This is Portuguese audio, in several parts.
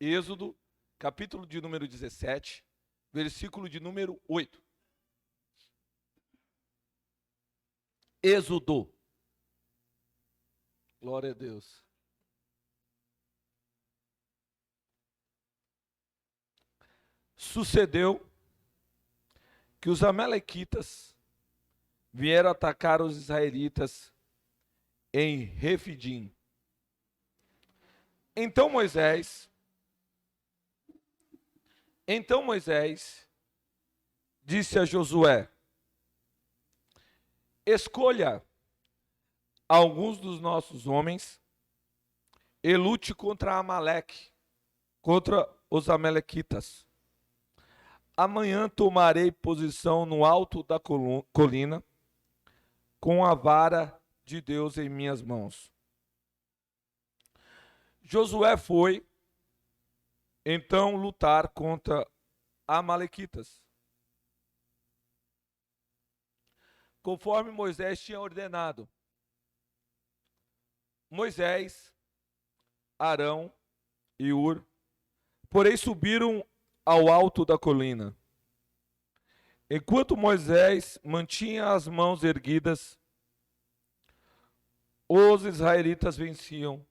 Êxodo, capítulo de número 17, versículo de número 8. Êxodo. Glória a Deus. Sucedeu que os amalequitas vieram atacar os israelitas em Refidim. Então Moisés disse a Josué: escolha alguns dos nossos homens e lute contra Amaleque, contra os amalequitas. Amanhã tomarei posição no alto da colina, com a vara de Deus em minhas mãos. Josué foi, então, lutar contra amalequitas, conforme Moisés tinha ordenado. Moisés, Arão e Ur, porém, subiram ao alto da colina. Enquanto Moisés mantinha as mãos erguidas, os israelitas venciam.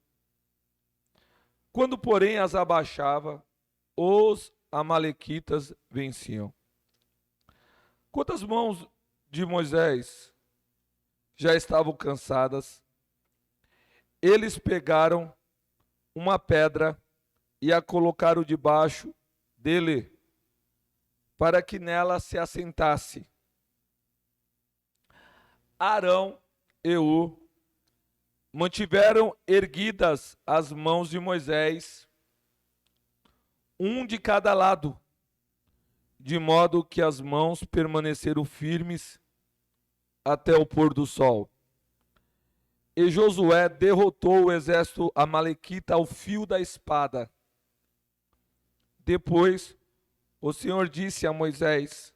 Quando, porém, as abaixava, os amalequitas venciam. Quando as mãos de Moisés já estavam cansadas, eles pegaram uma pedra e a colocaram debaixo dele, para que nela se assentasse. Arão e Ur mantiveram erguidas as mãos de Moisés, um de cada lado, de modo que as mãos permaneceram firmes até o pôr do sol. E Josué derrotou o exército amalequita ao fio da espada. Depois, o Senhor disse a Moisés: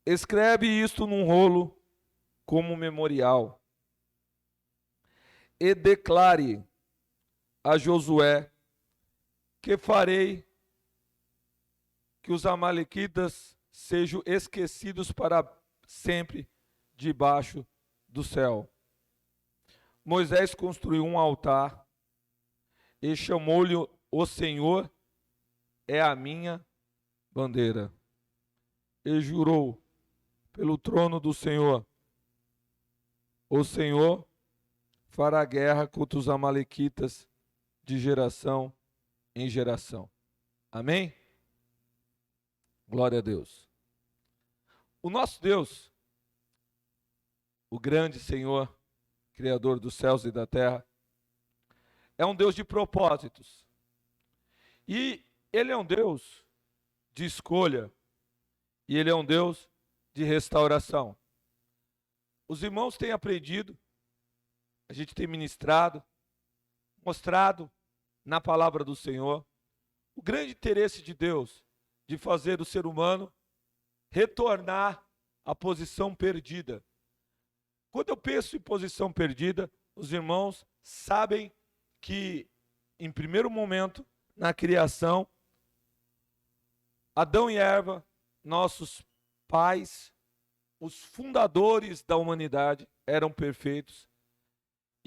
escreve isto num rolo como memorial, e declare a Josué que farei que os amalequitas sejam esquecidos para sempre debaixo do céu. Moisés construiu um altar e chamou-lhe: o Senhor é a minha bandeira. E jurou pelo trono do Senhor: o Senhor fará guerra contra os amalequitas de geração em geração. Amém? Glória a Deus. O nosso Deus, o grande Senhor, Criador dos céus e da terra, é um Deus de propósitos. E Ele é um Deus de escolha. E Ele é um Deus de restauração. Os irmãos têm aprendido, a gente tem ministrado, mostrado na palavra do Senhor o grande interesse de Deus de fazer o ser humano retornar à posição perdida. Quando eu penso em posição perdida, os irmãos sabem que, em primeiro momento, na criação, Adão e Eva, nossos pais, os fundadores da humanidade, eram perfeitos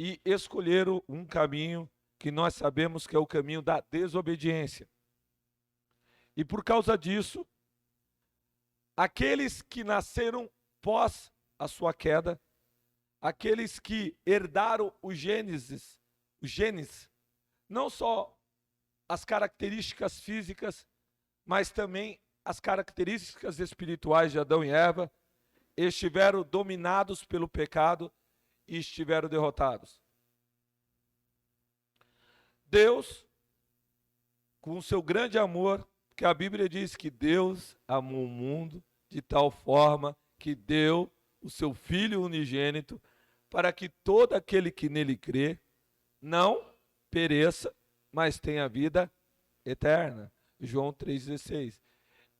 e escolheram um caminho que nós sabemos que é o caminho da desobediência. E por causa disso, aqueles que nasceram pós a sua queda, aqueles que herdaram os genes, não só as características físicas, mas também as características espirituais de Adão e Eva, estiveram dominados pelo pecado e estiveram derrotados. Deus, com o seu grande amor, que a Bíblia diz que Deus amou o mundo de tal forma que deu o seu Filho unigênito, para que todo aquele que nele crê não pereça, mas tenha vida eterna. João 3,16.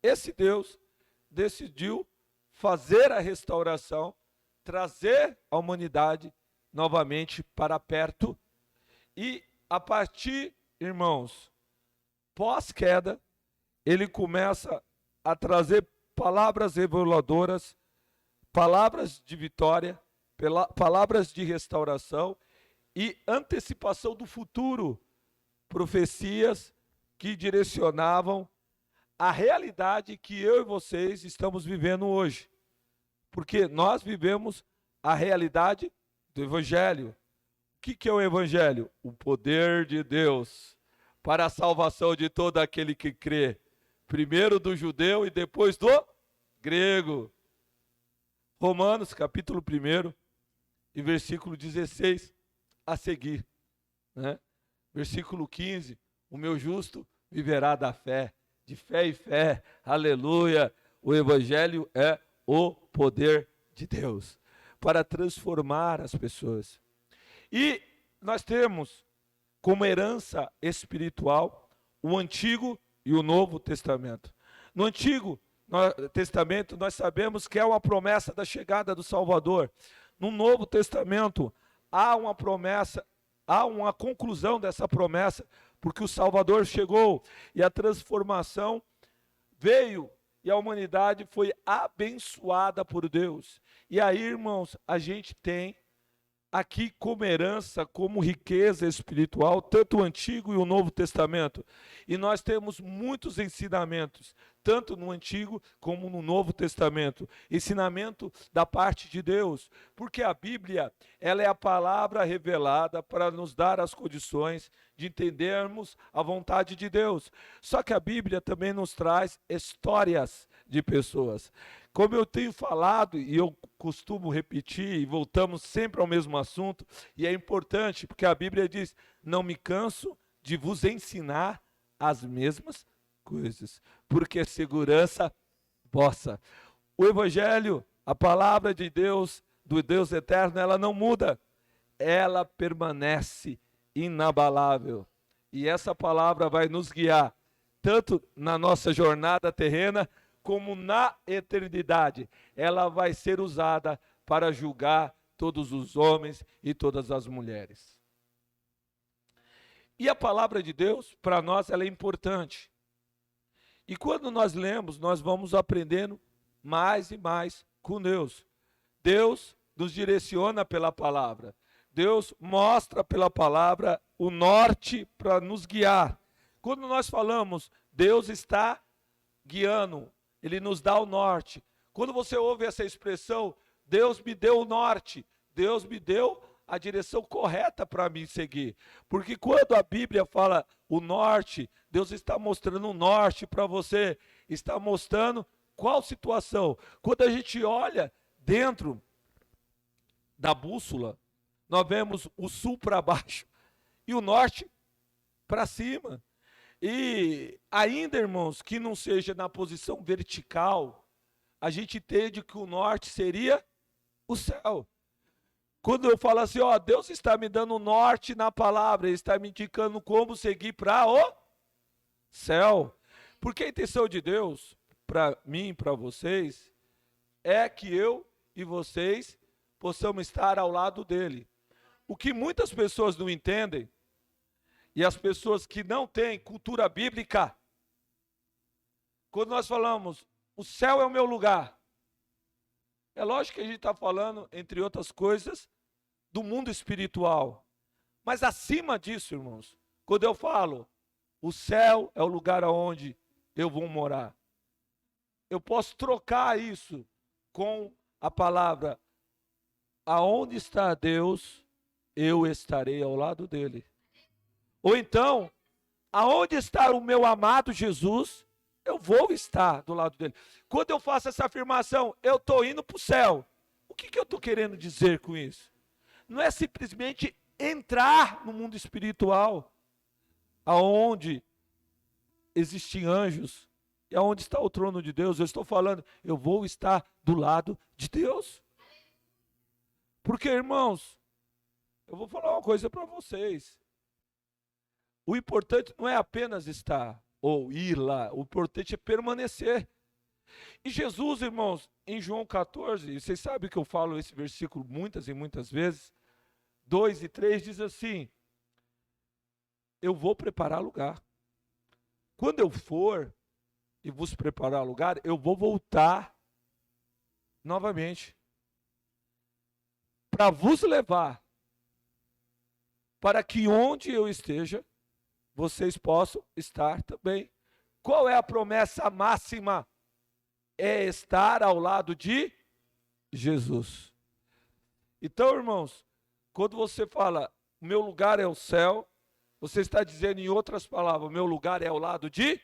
Esse Deus decidiu fazer a restauração, trazer a humanidade novamente para perto e, a partir, irmãos, pós-queda, ele começa a trazer palavras reveladoras, palavras de vitória, palavras de restauração e antecipação do futuro, profecias que direcionavam a realidade que eu e vocês estamos vivendo hoje. Porque nós vivemos a realidade do Evangelho. O que é o Evangelho? O poder de Deus para a salvação de todo aquele que crê. Primeiro do judeu e depois do grego. Romanos, capítulo 1, e versículo 16 a seguir. Né? Versículo 15, o meu justo viverá da fé, de fé em fé, aleluia. O Evangelho é o poder de Deus para transformar as pessoas. E nós temos como herança espiritual o Antigo e o Novo Testamento. No Antigo Testamento nós sabemos que é uma promessa da chegada do Salvador. No Novo Testamento há uma promessa, há uma conclusão dessa promessa, porque o Salvador chegou e a transformação veio e a humanidade foi abençoada por Deus. E aí, irmãos, a gente tem aqui como herança, como riqueza espiritual, tanto o Antigo e o Novo Testamento. E nós temos muitos ensinamentos, tanto no Antigo como no Novo Testamento. Ensinamento da parte de Deus, porque a Bíblia, ela é a palavra revelada para nos dar as condições de entendermos a vontade de Deus. Só que a Bíblia também nos traz histórias de pessoas. Como eu tenho falado, e eu costumo repetir, e voltamos sempre ao mesmo assunto, e é importante, porque a Bíblia diz, não me canso de vos ensinar as mesmas coisas, porque é segurança vossa. O Evangelho, a palavra de Deus, do Deus eterno, ela não muda, ela permanece inabalável. E essa palavra vai nos guiar, tanto na nossa jornada terrena, como na eternidade. Ela vai ser usada para julgar todos os homens e todas as mulheres. E a palavra de Deus, para nós, ela é importante. E quando nós lemos, nós vamos aprendendo mais e mais com Deus. Deus nos direciona pela palavra. Deus mostra pela palavra o norte para nos guiar. Quando nós falamos, Deus está guiando, Ele nos dá o norte. Quando você ouve essa expressão, Deus me deu o norte, Deus me deu a direção correta para mim seguir. Porque quando a Bíblia fala o norte, Deus está mostrando o norte para você, está mostrando qual situação. Quando a gente olha dentro da bússola, nós vemos o sul para baixo e o norte para cima. E ainda, irmãos, que não seja na posição vertical, a gente entende que o norte seria o céu. Quando eu falo assim, ó, Deus está me dando o norte na palavra, Ele está me indicando como seguir para o céu. Porque a intenção de Deus, para mim e para vocês, é que eu e vocês possamos estar ao lado dEle. O que muitas pessoas não entendem, e as pessoas que não têm cultura bíblica, quando nós falamos, o céu é o meu lugar, é lógico que a gente está falando, entre outras coisas, do mundo espiritual. Mas acima disso, irmãos, quando eu falo, o céu é o lugar onde eu vou morar, eu posso trocar isso com a palavra, aonde está Deus, eu estarei ao lado dele. Ou então, aonde está o meu amado Jesus, eu vou estar do lado dele. Quando eu faço essa afirmação, eu estou indo para o céu. O que eu estou querendo dizer com isso? Não é simplesmente entrar no mundo espiritual, aonde existem anjos, e aonde está o trono de Deus. Eu estou falando, eu vou estar do lado de Deus. Porque, irmãos, eu vou falar uma coisa para vocês. O importante não é apenas estar ou ir lá, o importante é permanecer. E Jesus, irmãos, em João 14, e vocês sabem que eu falo esse versículo muitas e muitas vezes, 2 e 3 diz assim, eu vou preparar lugar. quando eu for e vos preparar lugar, eu vou voltar novamente para vos levar, para que onde eu esteja, vocês possam estar também. Qual é a promessa máxima? É estar ao lado de Jesus. Então, irmãos, quando você fala, meu lugar é o céu, você está dizendo em outras palavras, meu lugar é ao lado de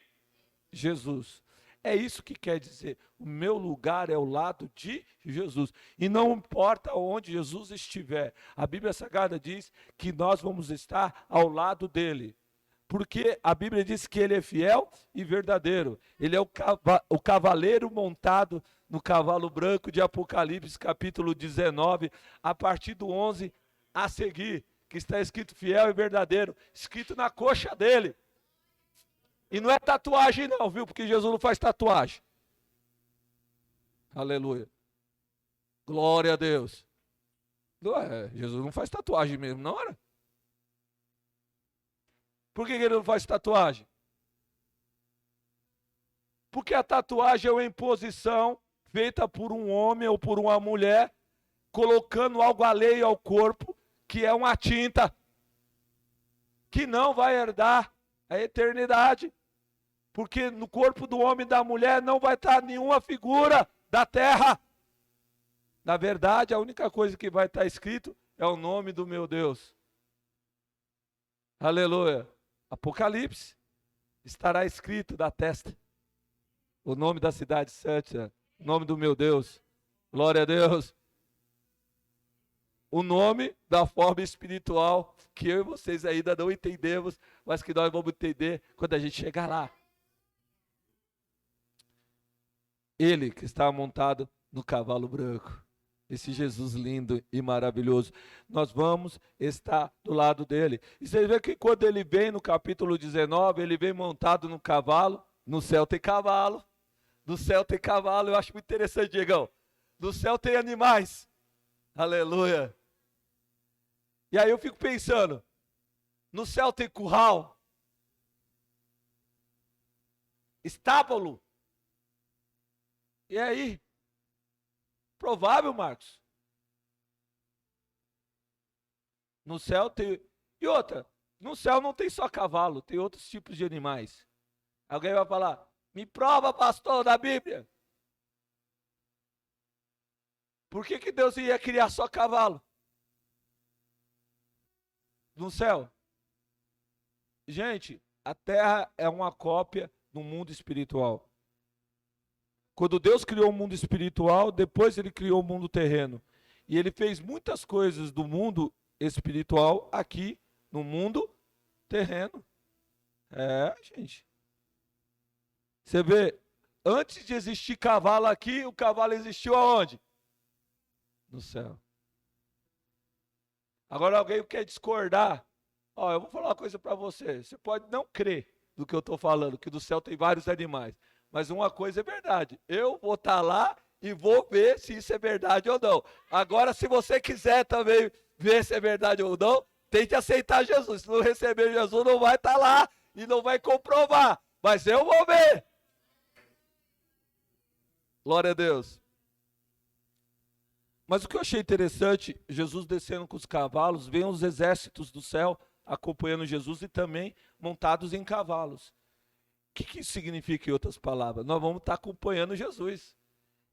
Jesus. É isso que quer dizer, o meu lugar é ao lado de Jesus. E não importa onde Jesus estiver, a Bíblia Sagrada diz que nós vamos estar ao lado dele. Porque a Bíblia diz que ele é fiel e verdadeiro. Ele é o cavaleiro montado no cavalo branco de Apocalipse, capítulo 19, a partir do 11 a seguir, que está escrito fiel e verdadeiro, escrito na coxa dele. E não é tatuagem não, viu? Porque Jesus não faz tatuagem. Aleluia. Glória a Deus. Não é, Jesus não faz tatuagem mesmo, não era? Por que ele não faz tatuagem? Porque a tatuagem é uma imposição feita por um homem ou por uma mulher, colocando algo alheio ao corpo, que é uma tinta, que não vai herdar a eternidade. Porque no corpo do homem e da mulher não vai estar nenhuma figura da terra. Na verdade, a única coisa que vai estar escrito é o nome do meu Deus. Aleluia. Apocalipse, estará escrito da testa o nome da cidade santa, o nome do meu Deus. Glória a Deus. O nome da forma espiritual que eu e vocês ainda não entendemos, mas que nós vamos entender quando a gente chegar lá. Ele que está montado no cavalo branco. Esse Jesus lindo e maravilhoso. Nós vamos estar do lado dele. E você vê que quando ele vem no capítulo 19, ele vem montado no cavalo. No céu tem cavalo. No céu tem cavalo. Eu acho muito interessante, Diegão. No céu tem animais. Aleluia. E aí eu fico pensando. No céu tem curral. Estábulo. E aí? Provável, Marcos. No céu tem... E outra, no céu não tem só cavalo, tem outros tipos de animais. Alguém vai falar, me prova, pastor, da Bíblia. Por que Deus ia criar só cavalo? No céu? Gente, a terra é uma cópia do mundo espiritual. Quando Deus criou o mundo espiritual, depois ele criou o mundo terreno. E ele fez muitas coisas do mundo espiritual aqui no mundo terreno. Gente. Você vê, antes de existir cavalo aqui, o cavalo existiu aonde? No céu. Agora alguém quer discordar. Eu vou falar uma coisa para você. Você pode não crer do que eu estou falando, que do céu tem vários animais. Mas uma coisa é verdade, eu vou estar lá e vou ver se isso é verdade ou não. Agora, se você quiser também ver se é verdade ou não, tente aceitar Jesus. Se não receber Jesus, não vai estar lá e não vai comprovar. Mas eu vou ver. Glória a Deus. Mas o que eu achei interessante, Jesus descendo com os cavalos, vem os exércitos do céu acompanhando Jesus e também montados em cavalos. O que isso significa em outras palavras? Nós vamos estar acompanhando Jesus.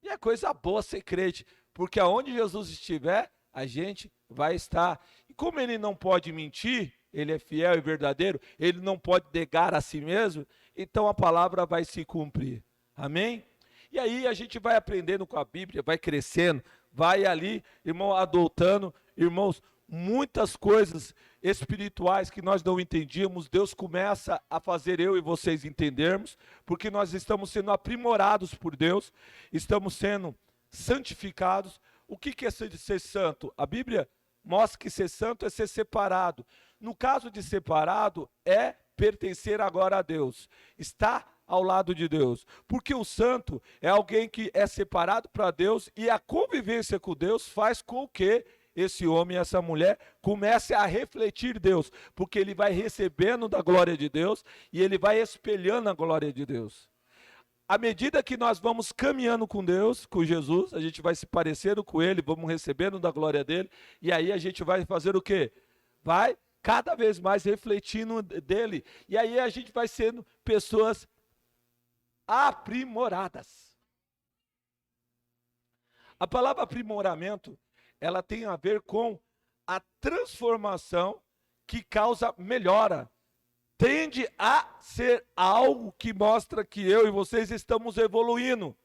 E é coisa boa ser crente, porque aonde Jesus estiver, a gente vai estar. E como ele não pode mentir, ele é fiel e verdadeiro, ele não pode negar a si mesmo, então a palavra vai se cumprir. Amém? E aí a gente vai aprendendo com a Bíblia, vai crescendo, vai ali, irmão, adotando, irmãos, muitas coisas espirituais que nós não entendíamos, Deus começa a fazer eu e vocês entendermos, porque nós estamos sendo aprimorados por Deus, estamos sendo santificados. O que é ser santo? A Bíblia mostra que ser santo é ser separado. No caso de separado, é pertencer agora a Deus, está ao lado de Deus, porque o santo é alguém que é separado para Deus e a convivência com Deus faz com que esse homem e essa mulher comece a refletir Deus, porque ele vai recebendo da glória de Deus e ele vai espelhando a glória de Deus. À medida que nós vamos caminhando com Deus, com Jesus, a gente vai se parecendo com Ele, vamos recebendo da glória dEle, e aí a gente vai fazer o quê? Vai cada vez mais refletindo dEle, e aí a gente vai sendo pessoas aprimoradas. A palavra aprimoramento, ela tem a ver com a transformação que causa melhora. Tende a ser algo que mostra que eu e vocês estamos evoluindo,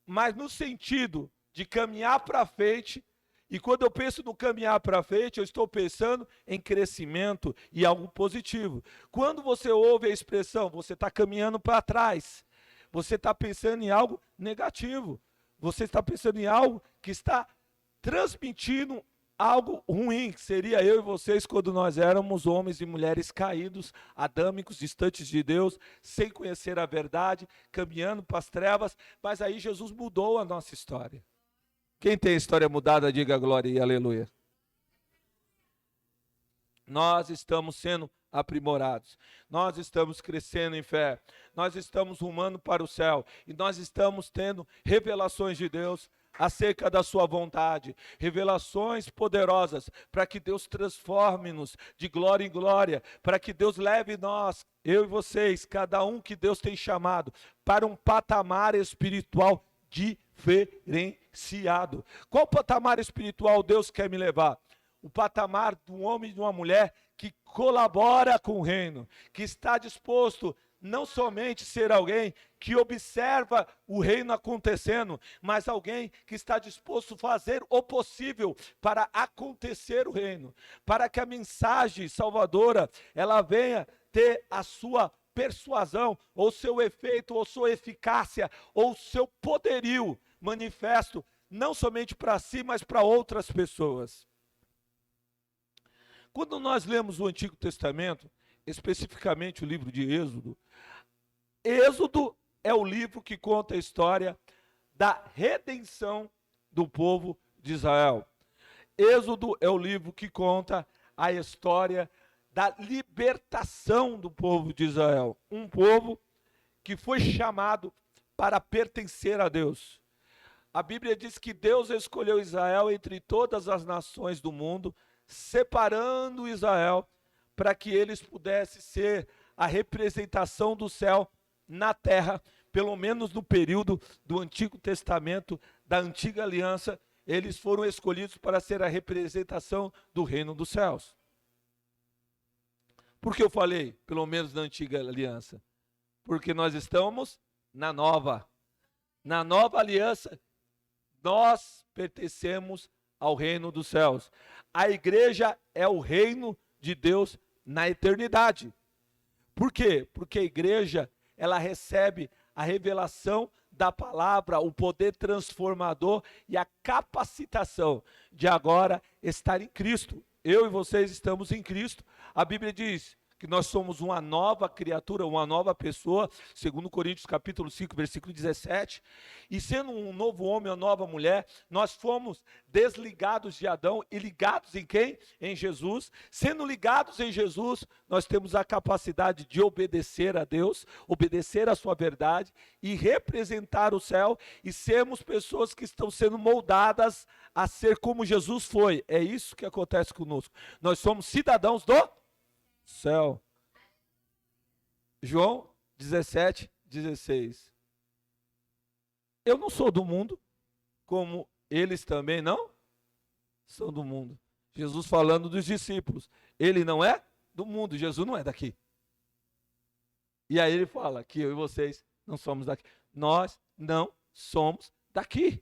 mas no sentido de caminhar para frente. E quando eu penso no caminhar para frente, eu estou pensando em crescimento e algo positivo. Quando você ouve a expressão, você está caminhando para trás, você está pensando em algo negativo. Você está pensando em algo que está transmitindo algo ruim, que seria eu e vocês quando nós éramos homens e mulheres caídos, adâmicos, distantes de Deus, sem conhecer a verdade, caminhando para as trevas, mas aí Jesus mudou a nossa história. Quem tem história mudada, diga glória e aleluia. Nós estamos sendo aprimorados, nós estamos crescendo em fé, nós estamos rumando para o céu, e nós estamos tendo revelações de Deus acerca da sua vontade, revelações poderosas, para que Deus transforme-nos de glória em glória, para que Deus leve nós, eu e vocês, cada um que Deus tem chamado, para um patamar espiritual diferenciado. Qual patamar espiritual Deus quer me levar? O patamar de um homem e de uma mulher que colabora com o reino, que está disposto não somente ser alguém que observa o reino acontecendo, mas alguém que está disposto a fazer o possível para acontecer o reino, para que a mensagem salvadora, ela venha ter a sua persuasão, ou seu efeito, ou sua eficácia, ou seu poderio manifesto, não somente para si, mas para outras pessoas. Quando nós lemos o Antigo Testamento, especificamente o livro de Êxodo, Êxodo é o livro que conta a história da redenção do povo de Israel. Êxodo é o livro que conta a história da libertação do povo de Israel. Um povo que foi chamado para pertencer a Deus. A Bíblia diz que Deus escolheu Israel entre todas as nações do mundo, separando Israel para que eles pudessem ser a representação do céu na terra, pelo menos no período do Antigo Testamento, da Antiga Aliança, eles foram escolhidos para ser a representação do reino dos céus. Por que eu falei, pelo menos na Antiga Aliança? Porque nós estamos na nova. Na nova aliança, nós pertencemos ao reino dos céus. A igreja é o reino de Deus na eternidade. Por quê? Porque a igreja, ela recebe a revelação da palavra, o poder transformador e a capacitação de agora estar em Cristo. Eu e vocês estamos em Cristo. A Bíblia diz que nós somos uma nova criatura, uma nova pessoa, segundo Coríntios capítulo 5, versículo 17, e sendo um novo homem, uma nova mulher, nós fomos desligados de Adão e ligados em quem? Em Jesus. Sendo ligados em Jesus, nós temos a capacidade de obedecer a Deus, obedecer a sua verdade e representar o céu e sermos pessoas que estão sendo moldadas a ser como Jesus foi. É isso que acontece conosco. Nós somos cidadãos do céu. João 17, 16. Eu não sou do mundo, como eles também não são do mundo. Jesus falando dos discípulos. Ele não é do mundo, Jesus não é daqui. E aí ele fala que eu e vocês não somos daqui. Nós não somos daqui.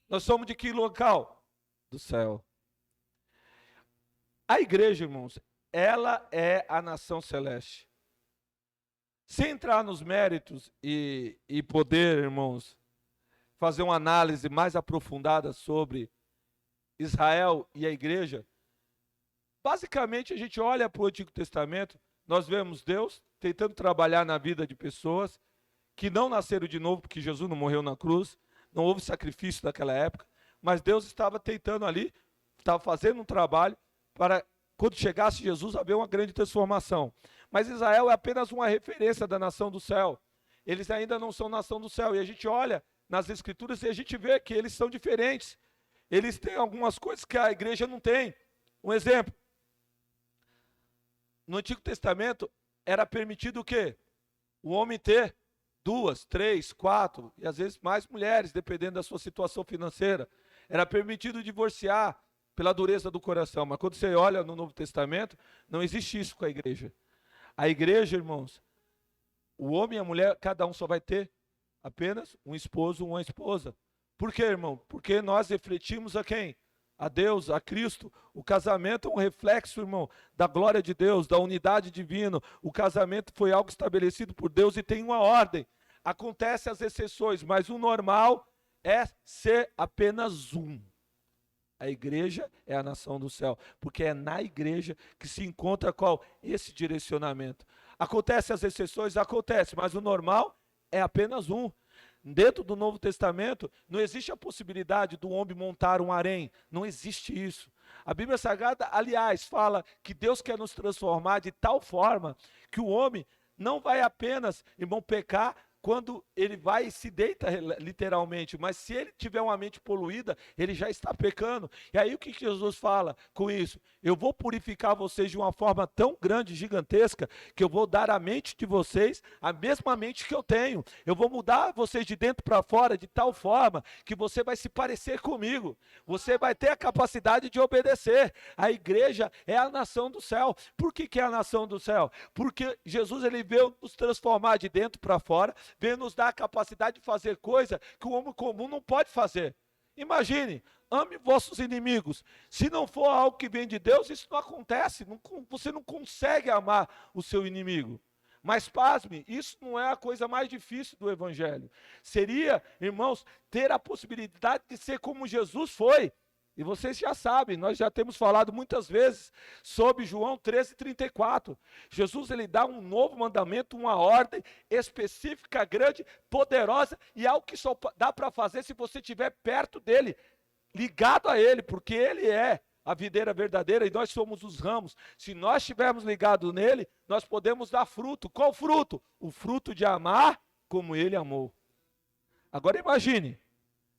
Nós somos de que local? Do céu. A igreja, irmãos, ela é a nação celeste. Sem entrar nos méritos e poder, irmãos, fazer uma análise mais aprofundada sobre Israel e a igreja, basicamente a gente olha para o Antigo Testamento, nós vemos Deus tentando trabalhar na vida de pessoas que não nasceram de novo, porque Jesus não morreu na cruz, não houve sacrifício naquela época, mas Deus estava tentando ali estava fazendo um trabalho para, quando chegasse Jesus, haver uma grande transformação. Mas Israel é apenas uma referência da nação do céu. Eles ainda não são nação do céu. E a gente olha nas Escrituras e a gente vê que eles são diferentes. Eles têm algumas coisas que a igreja não tem. Um exemplo. No Antigo Testamento era permitido o quê? O homem ter 2, 3, 4 e às vezes mais mulheres, dependendo da sua situação financeira. Era permitido divorciar pela dureza do coração. Mas quando você olha no Novo Testamento, não existe isso com a igreja. A igreja, irmãos, o homem e a mulher, cada um só vai ter apenas um esposo, uma esposa. Por quê, irmão? Porque nós refletimos a quem? A Deus, a Cristo. O casamento é um reflexo, irmão, da glória de Deus, da unidade divina. O casamento foi algo estabelecido por Deus e tem uma ordem. Acontecem as exceções, mas o normal é ser apenas um. A igreja é a nação do céu, porque é na igreja que se encontra qual? Esse direcionamento. Acontecem as exceções? Acontece, mas o normal é apenas um. Dentro do Novo Testamento, não existe a possibilidade do homem montar um harém. Não existe isso. A Bíblia Sagrada, aliás, fala que Deus quer nos transformar de tal forma que o homem não vai apenas, irmão, pecar quando ele vai e se deita literalmente, mas se ele tiver uma mente poluída, ele já está pecando. E aí o que Jesus fala com isso? Eu vou purificar vocês de uma forma tão grande, gigantesca, que eu vou dar à mente de vocês a mesma mente que eu tenho. Eu vou mudar vocês de dentro para fora de tal forma que você vai se parecer comigo. Você vai ter a capacidade de obedecer. A igreja é a nação do céu. Por que é a nação do céu? Porque Jesus ele veio nos transformar de dentro para fora, veio nos dar a capacidade de fazer coisa que o homem comum não pode fazer. Imagine, ame vossos inimigos. Se não for algo que vem de Deus, isso não acontece. Você não consegue amar o seu inimigo. Mas pasme, isso não é a coisa mais difícil do evangelho. Seria, irmãos, ter a possibilidade de ser como Jesus foi. E vocês já sabem, nós já temos falado muitas vezes sobre João 13:34. Jesus ele dá um novo mandamento, uma ordem específica, grande, poderosa e algo que só dá para fazer se você estiver perto dele, ligado a ele, porque ele é a videira verdadeira e nós somos os ramos. Se nós estivermos ligados nele, nós podemos dar fruto. Qual fruto? O fruto de amar como ele amou. Agora imagine,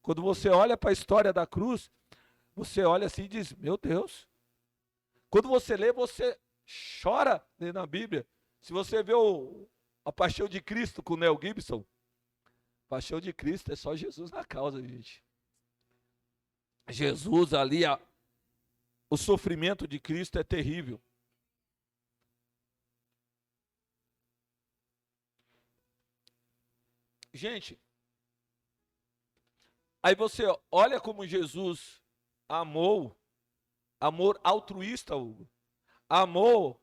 quando você olha para a história da cruz, você olha assim e diz, meu Deus. Quando você lê, você chora na Bíblia. Se você vê a Paixão de Cristo com o Mel Gibson, Paixão de Cristo é só Jesus na causa, gente. Jesus ali, o sofrimento de Cristo é terrível. Gente, aí você olha como Jesus amou, amor altruísta, Hugo. Amou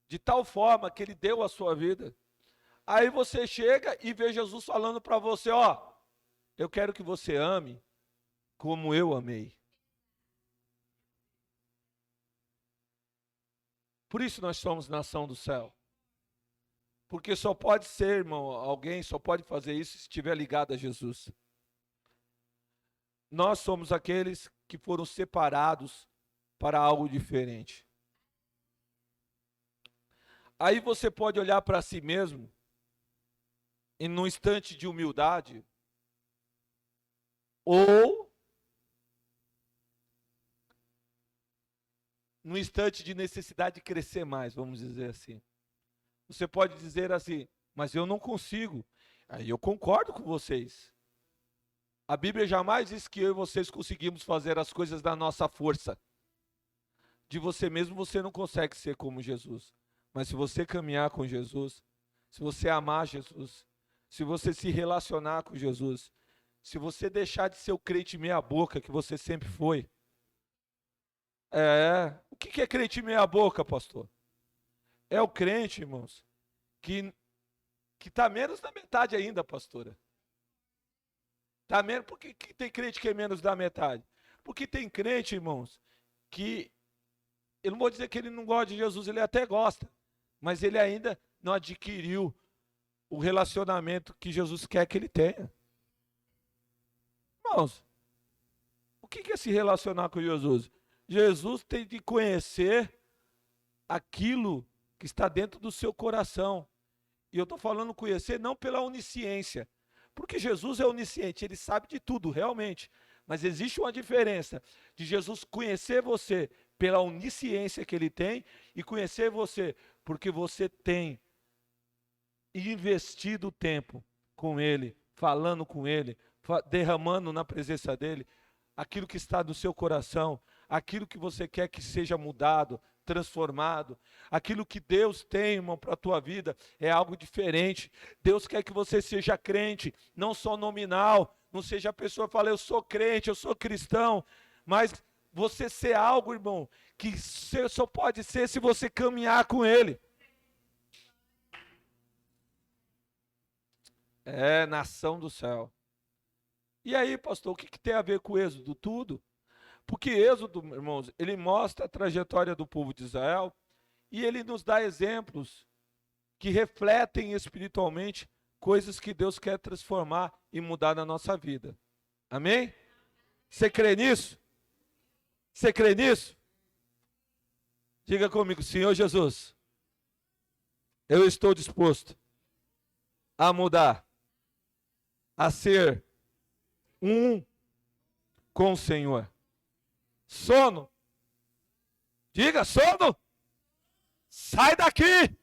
de tal forma que ele deu a sua vida. Aí você chega e vê Jesus falando para você, ó, eu quero que você ame como eu amei. Por isso nós somos nação do céu. Porque só pode ser, irmão, alguém só pode fazer isso se estiver ligado a Jesus. Nós somos aqueles que foram separados para algo diferente. Aí você pode olhar para si mesmo, e num instante de humildade, ou num instante de necessidade de crescer mais, vamos dizer assim. Você pode dizer assim, mas eu não consigo. Aí eu concordo com vocês. A Bíblia jamais diz que eu e vocês conseguimos fazer as coisas da nossa força. De você mesmo você não consegue ser como Jesus. Mas se você caminhar com Jesus, se você amar Jesus, se você se relacionar com Jesus, se você deixar de ser o crente meia boca que você sempre foi. O que é crente meia boca, pastor? É o crente, irmãos, que está menos da metade ainda, pastora. Tá menos, por que tem crente que é menos da metade? Porque tem crente, irmãos, que eu não vou dizer que ele não gosta de Jesus, ele até gosta, mas ele ainda não adquiriu o relacionamento que Jesus quer que ele tenha. Irmãos, o que é se relacionar com Jesus? Jesus tem de conhecer aquilo que está dentro do seu coração. E eu estou falando conhecer não pela onisciência, porque Jesus é onisciente, ele sabe de tudo, realmente. Mas existe uma diferença de Jesus conhecer você pela onisciência que ele tem e conhecer você porque você tem investido tempo com ele, falando com ele, derramando na presença dele aquilo que está no seu coração, aquilo que você quer que seja mudado, transformado, aquilo que Deus tem, irmão, para a tua vida é algo diferente. Deus quer que você seja crente, não só nominal, não seja a pessoa que fala, eu sou crente, eu sou cristão, mas você ser algo, irmão, que só pode ser se você caminhar com Ele. É nação do céu. E aí, pastor, o que tem a ver com Êxodo? Tudo. Porque Êxodo, irmãos, ele mostra a trajetória do povo de Israel e ele nos dá exemplos que refletem espiritualmente coisas que Deus quer transformar e mudar na nossa vida. Amém? Você crê nisso? Você crê nisso? Diga comigo, Senhor Jesus, eu estou disposto a mudar, a ser um com o Senhor. Sono. Diga, sono. Sai daqui.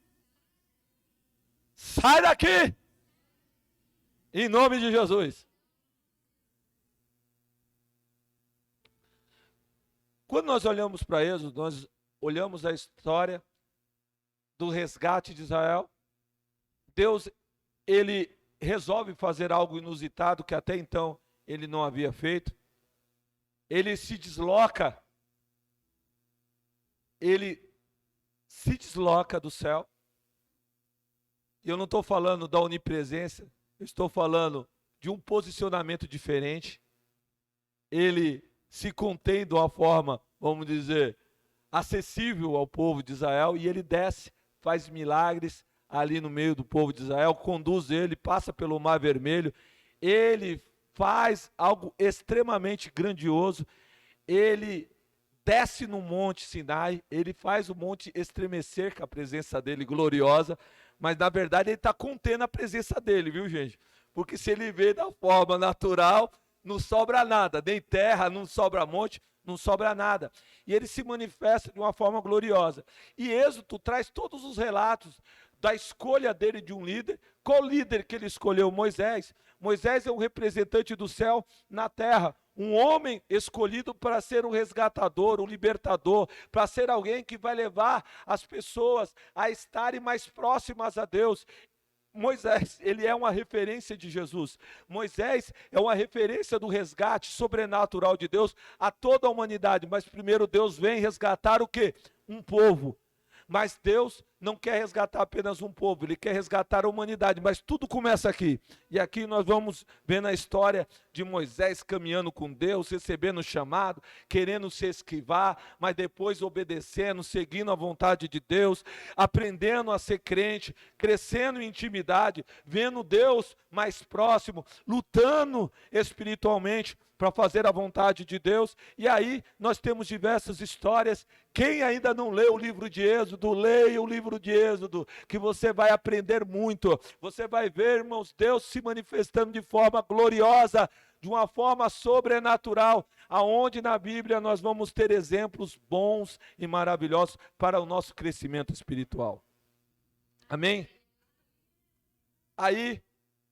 Sai daqui. Em nome de Jesus. Quando nós olhamos para Êxodo, nós olhamos a história do resgate de Israel. Deus, ele resolve fazer algo inusitado que até então ele não havia feito. Ele se desloca do céu. E eu não estou falando da onipresença, eu estou falando de um posicionamento diferente. Ele se contém de uma forma, vamos dizer, acessível ao povo de Israel, e ele desce, faz milagres ali no meio do povo de Israel, conduz ele, passa pelo Mar Vermelho, ele faz algo extremamente grandioso, ele desce no monte Sinai, ele faz o monte estremecer com a presença dele gloriosa, mas na verdade ele está contendo a presença dele, viu, gente? Porque se ele vê da forma natural, não sobra nada, nem terra, não sobra monte, não sobra nada. E ele se manifesta de uma forma gloriosa. E Êxodo traz todos os relatos da escolha dele de um líder. Qual líder que ele escolheu? Moisés. Moisés é um representante do céu na terra. Um homem escolhido para ser um resgatador, um libertador, para ser alguém que vai levar as pessoas a estarem mais próximas a Deus. Moisés, ele é uma referência de Jesus. Moisés é uma referência do resgate sobrenatural de Deus a toda a humanidade. Mas primeiro Deus vem resgatar o quê? Um povo. Mas Deus não quer resgatar apenas um povo, Ele quer resgatar a humanidade, mas tudo começa aqui. E aqui nós vamos ver na história de Moisés caminhando com Deus, recebendo o chamado, querendo se esquivar, mas depois obedecendo, seguindo a vontade de Deus, aprendendo a ser crente, crescendo em intimidade, vendo Deus mais próximo, lutando espiritualmente para fazer a vontade de Deus. E aí nós temos diversas histórias. Quem ainda não leu o livro de Êxodo, leia o livro de Êxodo, que você vai aprender muito. Você vai ver, irmãos, Deus se manifestando de forma gloriosa, de uma forma sobrenatural, aonde na Bíblia nós vamos ter exemplos bons e maravilhosos para o nosso crescimento espiritual. Amém? Aí,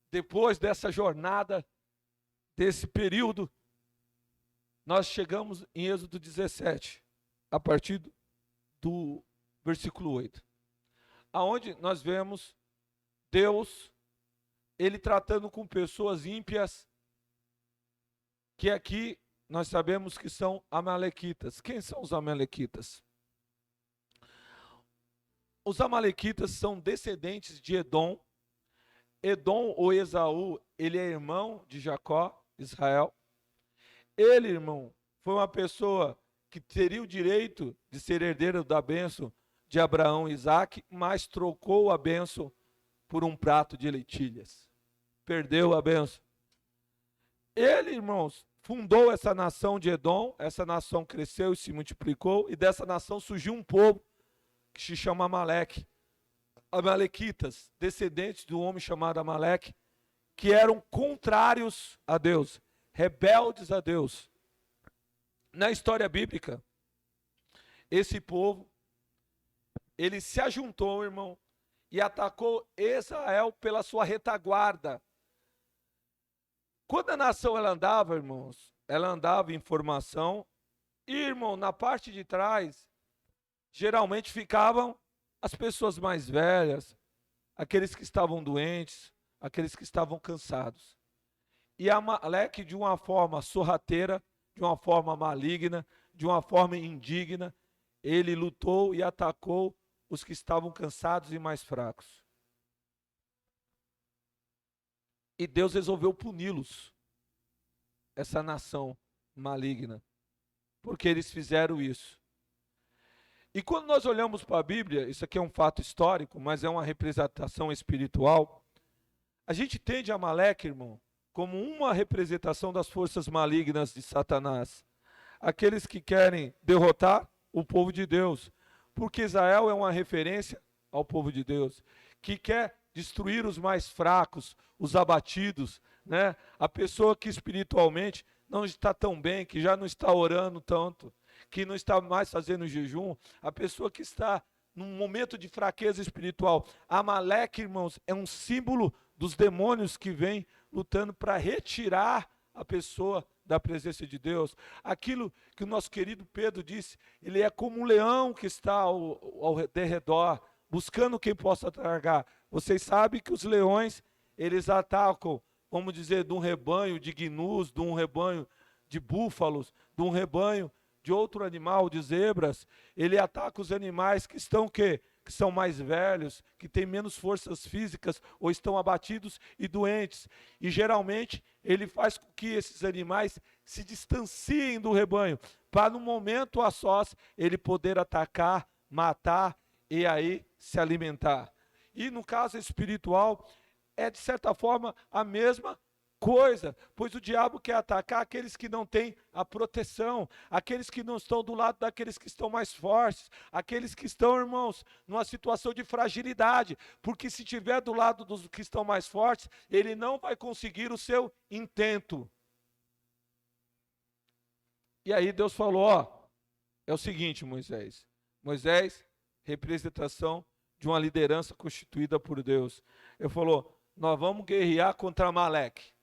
depois dessa jornada, desse período, nós chegamos em Êxodo 17, a partir do versículo 8, aonde nós vemos Deus, Ele tratando com pessoas ímpias, que aqui nós sabemos que são amalequitas. Quem são os amalequitas? Os amalequitas são descendentes de Edom. Edom ou Esaú, ele é irmão de Jacó, Israel. Ele, irmão, foi uma pessoa que teria o direito de ser herdeiro da bênção de Abraão e Isaac, mas trocou a bênção por um prato de lentilhas. Perdeu a bênção. Ele, irmãos, fundou essa nação de Edom, essa nação cresceu e se multiplicou, e dessa nação surgiu um povo que se chama Amaleque. Amalequitas, descendentes do homem chamado Amaleque, que eram contrários a Deus, rebeldes a Deus. Na história bíblica, esse povo, ele se ajuntou, irmão, e atacou Israel pela sua retaguarda. Quando a nação ela andava, irmãos, ela andava em formação, e, irmão, na parte de trás, geralmente ficavam as pessoas mais velhas, aqueles que estavam doentes, aqueles que estavam cansados. E Amaleque, de uma forma sorrateira, de uma forma maligna, de uma forma indigna, ele lutou e atacou os que estavam cansados e mais fracos. E Deus resolveu puni-los, essa nação maligna, porque eles fizeram isso. E quando nós olhamos para a Bíblia, isso aqui é um fato histórico, mas é uma representação espiritual, a gente entende Amaleque, irmão, como uma representação das forças malignas de Satanás. Aqueles que querem derrotar o povo de Deus. Porque Israel é uma referência ao povo de Deus, que quer destruir os mais fracos, os abatidos, né? A pessoa que espiritualmente não está tão bem, que já não está orando tanto, que não está mais fazendo jejum, a pessoa que está num momento de fraqueza espiritual. Amaleque, irmãos, é um símbolo dos demônios que vêm lutando para retirar a pessoa da presença de Deus. Aquilo que o nosso querido Pedro disse, ele é como um leão que está ao derredor, buscando quem possa tragar. Vocês sabem que os leões, eles atacam, vamos dizer, de um rebanho de gnus, de um rebanho de búfalos, de um rebanho de outro animal, de zebras. Ele ataca os animais que estão que são mais velhos, que têm menos forças físicas ou estão abatidos e doentes. E geralmente ele faz com que esses animais se distanciem do rebanho, para no momento a sós ele poder atacar, matar e aí se alimentar. E no caso espiritual, é de certa forma a mesma coisa, pois o diabo quer atacar aqueles que não têm a proteção, aqueles que não estão do lado daqueles que estão mais fortes, aqueles que estão, irmãos, numa situação de fragilidade, porque se estiver do lado dos que estão mais fortes, ele não vai conseguir o seu intento. E aí Deus falou, ó, é o seguinte, Moisés, representação de uma liderança constituída por Deus. Ele falou, nós vamos guerrear contra Amaleque.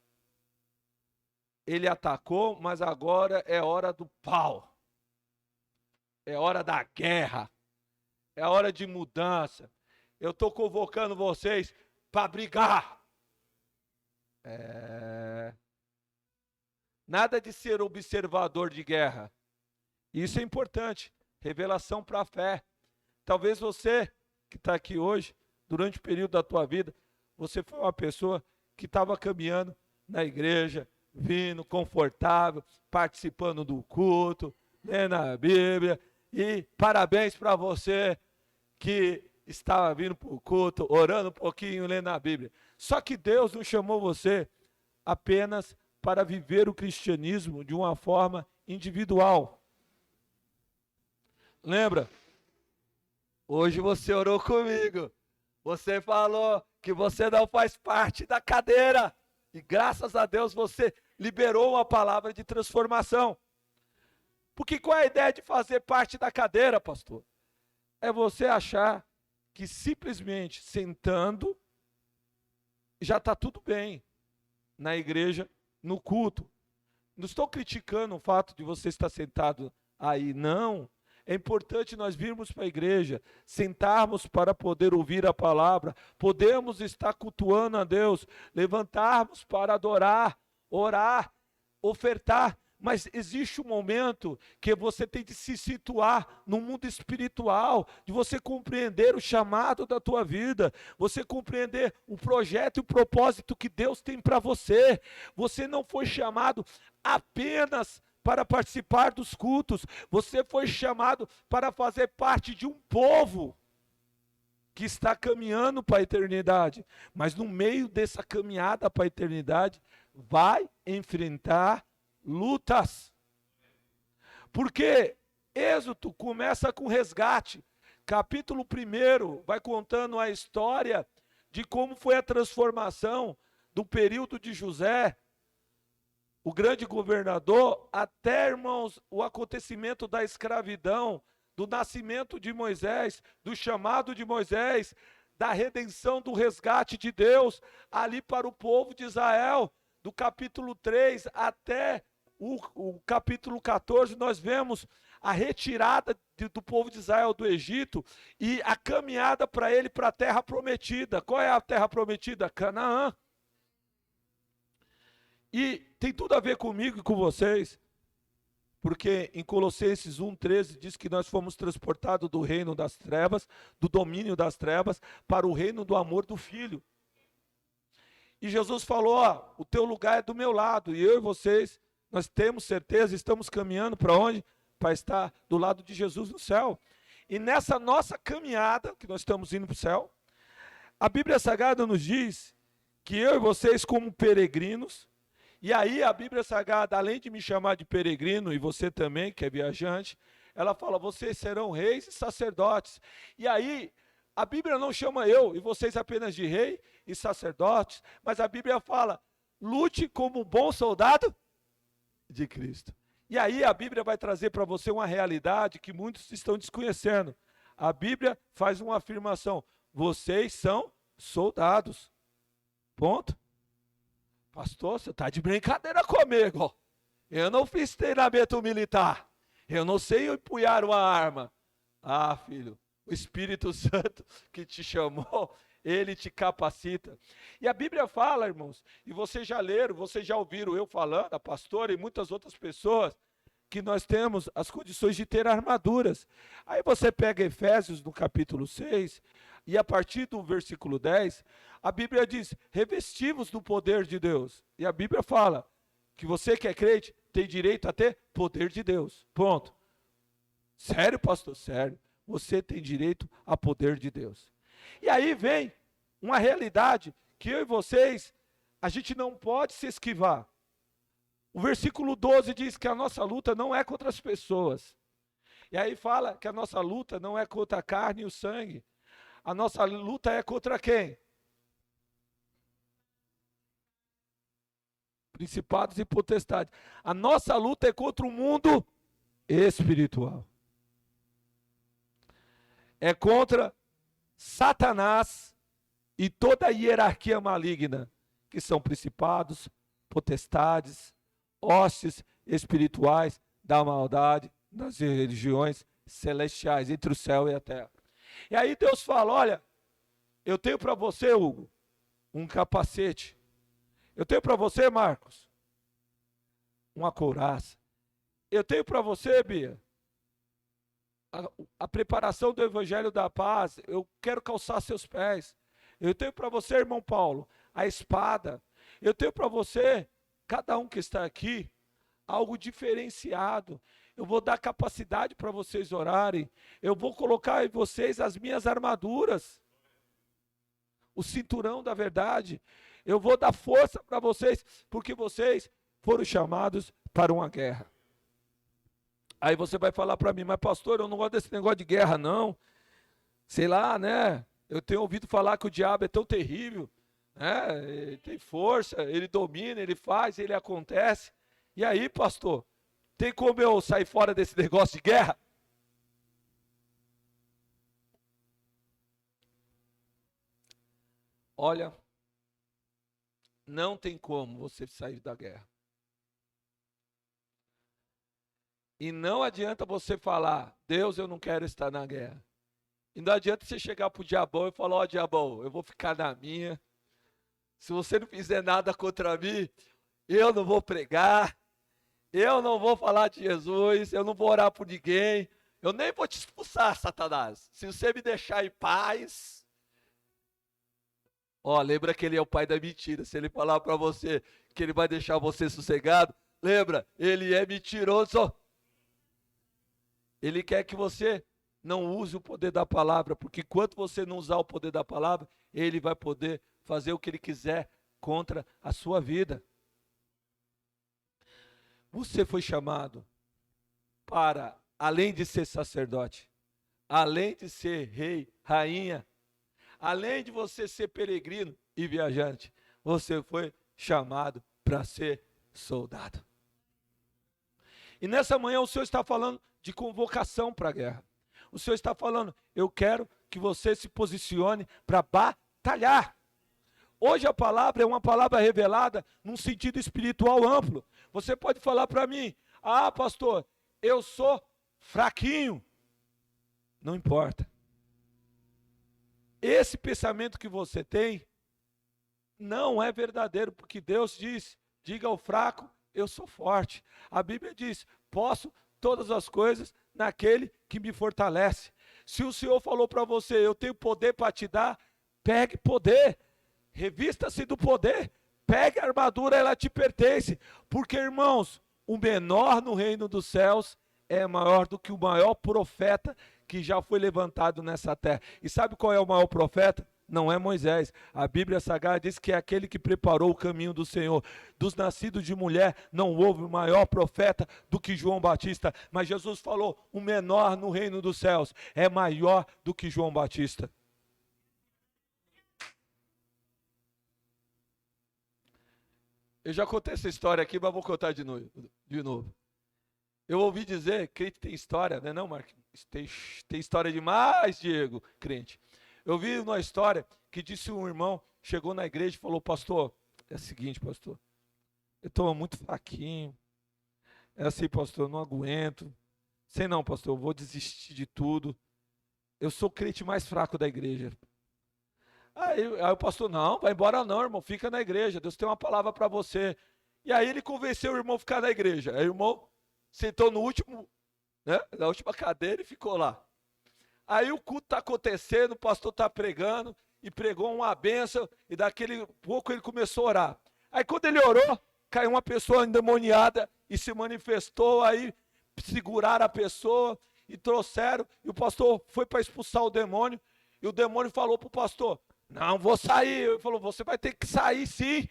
Ele atacou, mas agora é hora do pau. É hora da guerra. É hora de mudança. Eu estou convocando vocês para brigar. Nada de ser observador de guerra. Isso é importante. Revelação para a fé. Talvez você que está aqui hoje, durante o período da tua vida, você foi uma pessoa que estava caminhando na igreja, vindo confortável, participando do culto, lendo a Bíblia, e parabéns para você que estava vindo para o culto, orando um pouquinho, lendo a Bíblia. Só que Deus não chamou você apenas para viver o cristianismo de uma forma individual. Lembra? Hoje você orou comigo, você falou que você não faz parte da cadeira, e graças a Deus você liberou uma palavra de transformação. Porque qual é a ideia de fazer parte da cadeira, pastor? É você achar que simplesmente sentando já está tudo bem na igreja, no culto. Não estou criticando o fato de você estar sentado aí, não. É importante nós virmos para a igreja, sentarmos para poder ouvir a palavra, podemos estar cultuando a Deus, levantarmos para adorar, orar, ofertar, mas existe um momento que você tem de se situar no mundo espiritual, de você compreender o chamado da tua vida, você compreender o projeto e o propósito que Deus tem para você. Você não foi chamado apenas para participar dos cultos, você foi chamado para fazer parte de um povo que está caminhando para a eternidade, mas no meio dessa caminhada para a eternidade, vai enfrentar lutas. Porque Êxodo começa com resgate. Capítulo 1 vai contando a história de como foi a transformação do período de José, o grande governador, até, irmãos, o acontecimento da escravidão, do nascimento de Moisés, do chamado de Moisés, da redenção, do resgate de Deus, ali para o povo de Israel. Do capítulo 3 até o capítulo 14, nós vemos a retirada do povo de Israel do Egito e a caminhada para ele para a terra prometida. Qual é a terra prometida? Canaã. E tem tudo a ver comigo e com vocês, porque em Colossenses 1,13 diz que nós fomos transportados do reino das trevas, do domínio das trevas, para o reino do amor do Filho. E Jesus falou, ó, o teu lugar é do meu lado, e eu e vocês, nós temos certeza, estamos caminhando para onde? Para estar do lado de Jesus no céu. E nessa nossa caminhada, que nós estamos indo para o céu, a Bíblia Sagrada nos diz que eu e vocês como peregrinos, e aí a Bíblia Sagrada, além de me chamar de peregrino, e você também, que é viajante, ela fala, vocês serão reis e sacerdotes. E aí, a Bíblia não chama eu e vocês apenas de rei e sacerdotes, mas a Bíblia fala, lute como um bom soldado de Cristo. E aí a Bíblia vai trazer para você uma realidade que muitos estão desconhecendo. A Bíblia faz uma afirmação, vocês são soldados. Ponto. Pastor, você está de brincadeira comigo. Eu não fiz treinamento militar. Eu não sei empunhar uma arma. Ah, filho, o Espírito Santo que te chamou, ele te capacita. E a Bíblia fala, irmãos, e vocês já leram, vocês já ouviram eu falando, a pastora e muitas outras pessoas, que nós temos as condições de ter armaduras. Aí você pega Efésios no capítulo 6, e a partir do versículo 10, a Bíblia diz, revestivos do poder de Deus. E a Bíblia fala que você que é crente tem direito a ter poder de Deus. Ponto. Sério, pastor? Sério. Você tem direito a poder de Deus. E aí vem uma realidade que eu e vocês, a gente não pode se esquivar. O versículo 12 diz que a nossa luta não é contra as pessoas. E aí fala que a nossa luta não é contra a carne e o sangue. A nossa luta é contra quem? Principados e potestades. A nossa luta é contra o mundo espiritual. É contra Satanás e toda a hierarquia maligna, que são principados, potestades, hostes espirituais da maldade, das religiões celestiais, entre o céu e a terra. E aí Deus fala, olha, eu tenho para você, Hugo, um capacete. Eu tenho para você, Marcos, uma couraça. Eu tenho para você, Bia, a preparação do Evangelho da Paz. Eu quero calçar seus pés. Eu tenho para você, irmão Paulo, a espada. Eu tenho para você, cada um que está aqui, algo diferenciado. Eu vou dar capacidade para vocês orarem. Eu vou colocar em vocês as minhas armaduras. O cinturão da verdade. Eu vou dar força para vocês, porque vocês foram chamados para uma guerra. Aí você vai falar para mim, mas pastor, eu não gosto desse negócio de guerra não. Sei lá, né? Eu tenho ouvido falar que o diabo é tão terrível, né? Ele tem força, ele domina, ele faz, ele acontece. E aí, pastor, tem como eu sair fora desse negócio de guerra? Olha, não tem como você sair da guerra. E não adianta você falar, Deus, eu não quero estar na guerra. E não adianta você chegar para o diabão e falar, ó diabão, eu vou ficar na minha. Se você não fizer nada contra mim, eu não vou pregar. Eu não vou falar de Jesus, eu não vou orar por ninguém, eu nem vou te expulsar, Satanás. Se você me deixar em paz. Ó, lembra que ele é o pai da mentira. Se ele falar para você que ele vai deixar você sossegado, lembra, ele é mentiroso. Ele quer que você não use o poder da palavra, porque enquanto você não usar o poder da palavra, ele vai poder fazer o que ele quiser contra a sua vida. Você foi chamado para, além de ser sacerdote, além de ser rei, rainha, além de você ser peregrino e viajante, você foi chamado para ser soldado. E nessa manhã o Senhor está falando de convocação para a guerra. O Senhor está falando, eu quero que você se posicione para batalhar. Hoje a palavra é uma palavra revelada num sentido espiritual amplo. Você pode falar para mim, pastor, eu sou fraquinho. Não importa. Esse pensamento que você tem não é verdadeiro, porque Deus diz, diga ao fraco, eu sou forte. A Bíblia diz, posso todas as coisas naquele que me fortalece. Se o Senhor falou para você, eu tenho poder para te dar, pegue poder, revista-se do poder, pegue a armadura, ela te pertence. Porque, irmãos, o menor no reino dos céus é maior do que o maior profeta que já foi levantado nessa terra. E sabe qual é o maior profeta? Não é Moisés. A Bíblia Sagrada diz que é aquele que preparou o caminho do Senhor. Dos nascidos de mulher não houve maior profeta do que João Batista. Mas Jesus falou, o menor no reino dos céus é maior do que João Batista. Eu já contei essa história aqui, mas vou contar de novo. Eu ouvi dizer, crente tem história, né não, Marquinhos? Tem história demais, Diego, crente. Eu vi uma história que disse um irmão, chegou na igreja e falou, pastor, é o seguinte, pastor, eu estou muito fraquinho, é assim, pastor, eu não aguento, sei não, pastor, eu vou desistir de tudo, eu sou o crente mais fraco da igreja. Aí o pastor, não, vai embora não, irmão, fica na igreja, Deus tem uma palavra para você. E aí ele convenceu o irmão a ficar na igreja. Aí o irmão sentou no último, na última cadeira e ficou lá. Aí o culto está acontecendo, o pastor está pregando, e pregou uma bênção, e daquele pouco ele começou a orar. Aí quando ele orou, caiu uma pessoa endemoniada e se manifestou, aí seguraram a pessoa e trouxeram, e o pastor foi para expulsar o demônio, e o demônio falou para o pastor, não vou sair. Ele falou, você vai ter que sair sim,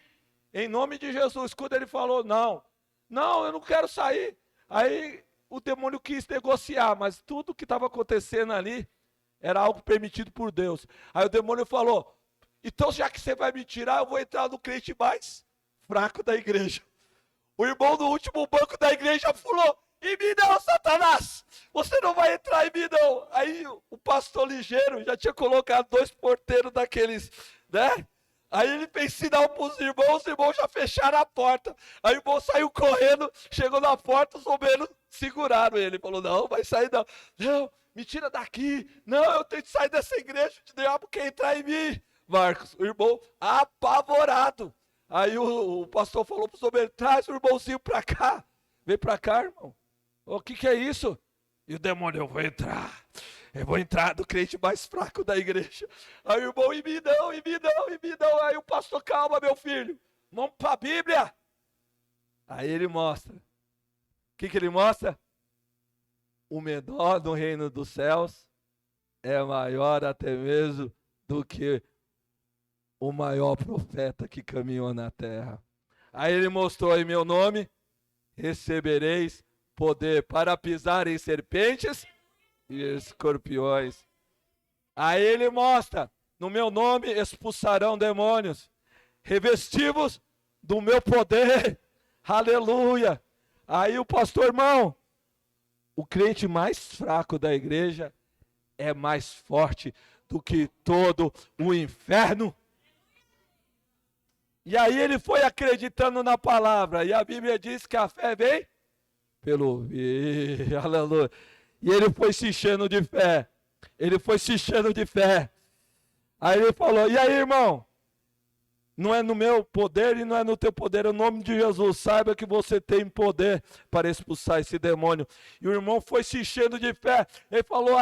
em nome de Jesus. Quando ele falou, não, eu não quero sair. Aí o demônio quis negociar, mas tudo que estava acontecendo ali era algo permitido por Deus. Aí o demônio falou, então já que você vai me tirar, eu vou entrar no crente mais fraco da igreja. O irmão do último banco da igreja falou, em mim não, Satanás, você não vai entrar em mim não. Aí o pastor ligeiro já tinha colocado 2 porteiros daqueles, né? Aí ele fez sinal para os irmãos já fecharam a porta. Aí o irmão saiu correndo, chegou na porta, os obreiros seguraram ele. Falou, não, vai sair não. Não, me tira daqui. Não, eu tenho que sair dessa igreja, o diabo quer entrar em mim. Marcos, o irmão apavorado. Aí o pastor falou para os obreiros, traz o irmãozinho para cá. Vem para cá, irmão. O que é isso? E o demônio, eu vou entrar do crente mais fraco da igreja. Aí o irmão, em mim não. Aí o pastor, calma meu filho, vamos para a Bíblia. Aí ele mostra. O que ele mostra? O menor no reino dos céus é maior até mesmo do que o maior profeta que caminhou na terra. Aí ele mostrou em meu nome, recebereis poder para pisar em serpentes e escorpiões. Aí ele mostra, no meu nome expulsarão demônios, revestivos do meu poder, aleluia. Aí o pastor, irmão, o crente mais fraco da igreja é mais forte do que todo o inferno. E aí ele foi acreditando na palavra, e a Bíblia diz que a fé vem pelo ouvir, aleluia. E ele foi se enchendo de fé. Aí ele falou, e aí, irmão? Não é no meu poder e não é no teu poder, é o nome de Jesus. Saiba que você tem poder para expulsar esse demônio. E o irmão foi se enchendo de fé. Ele falou,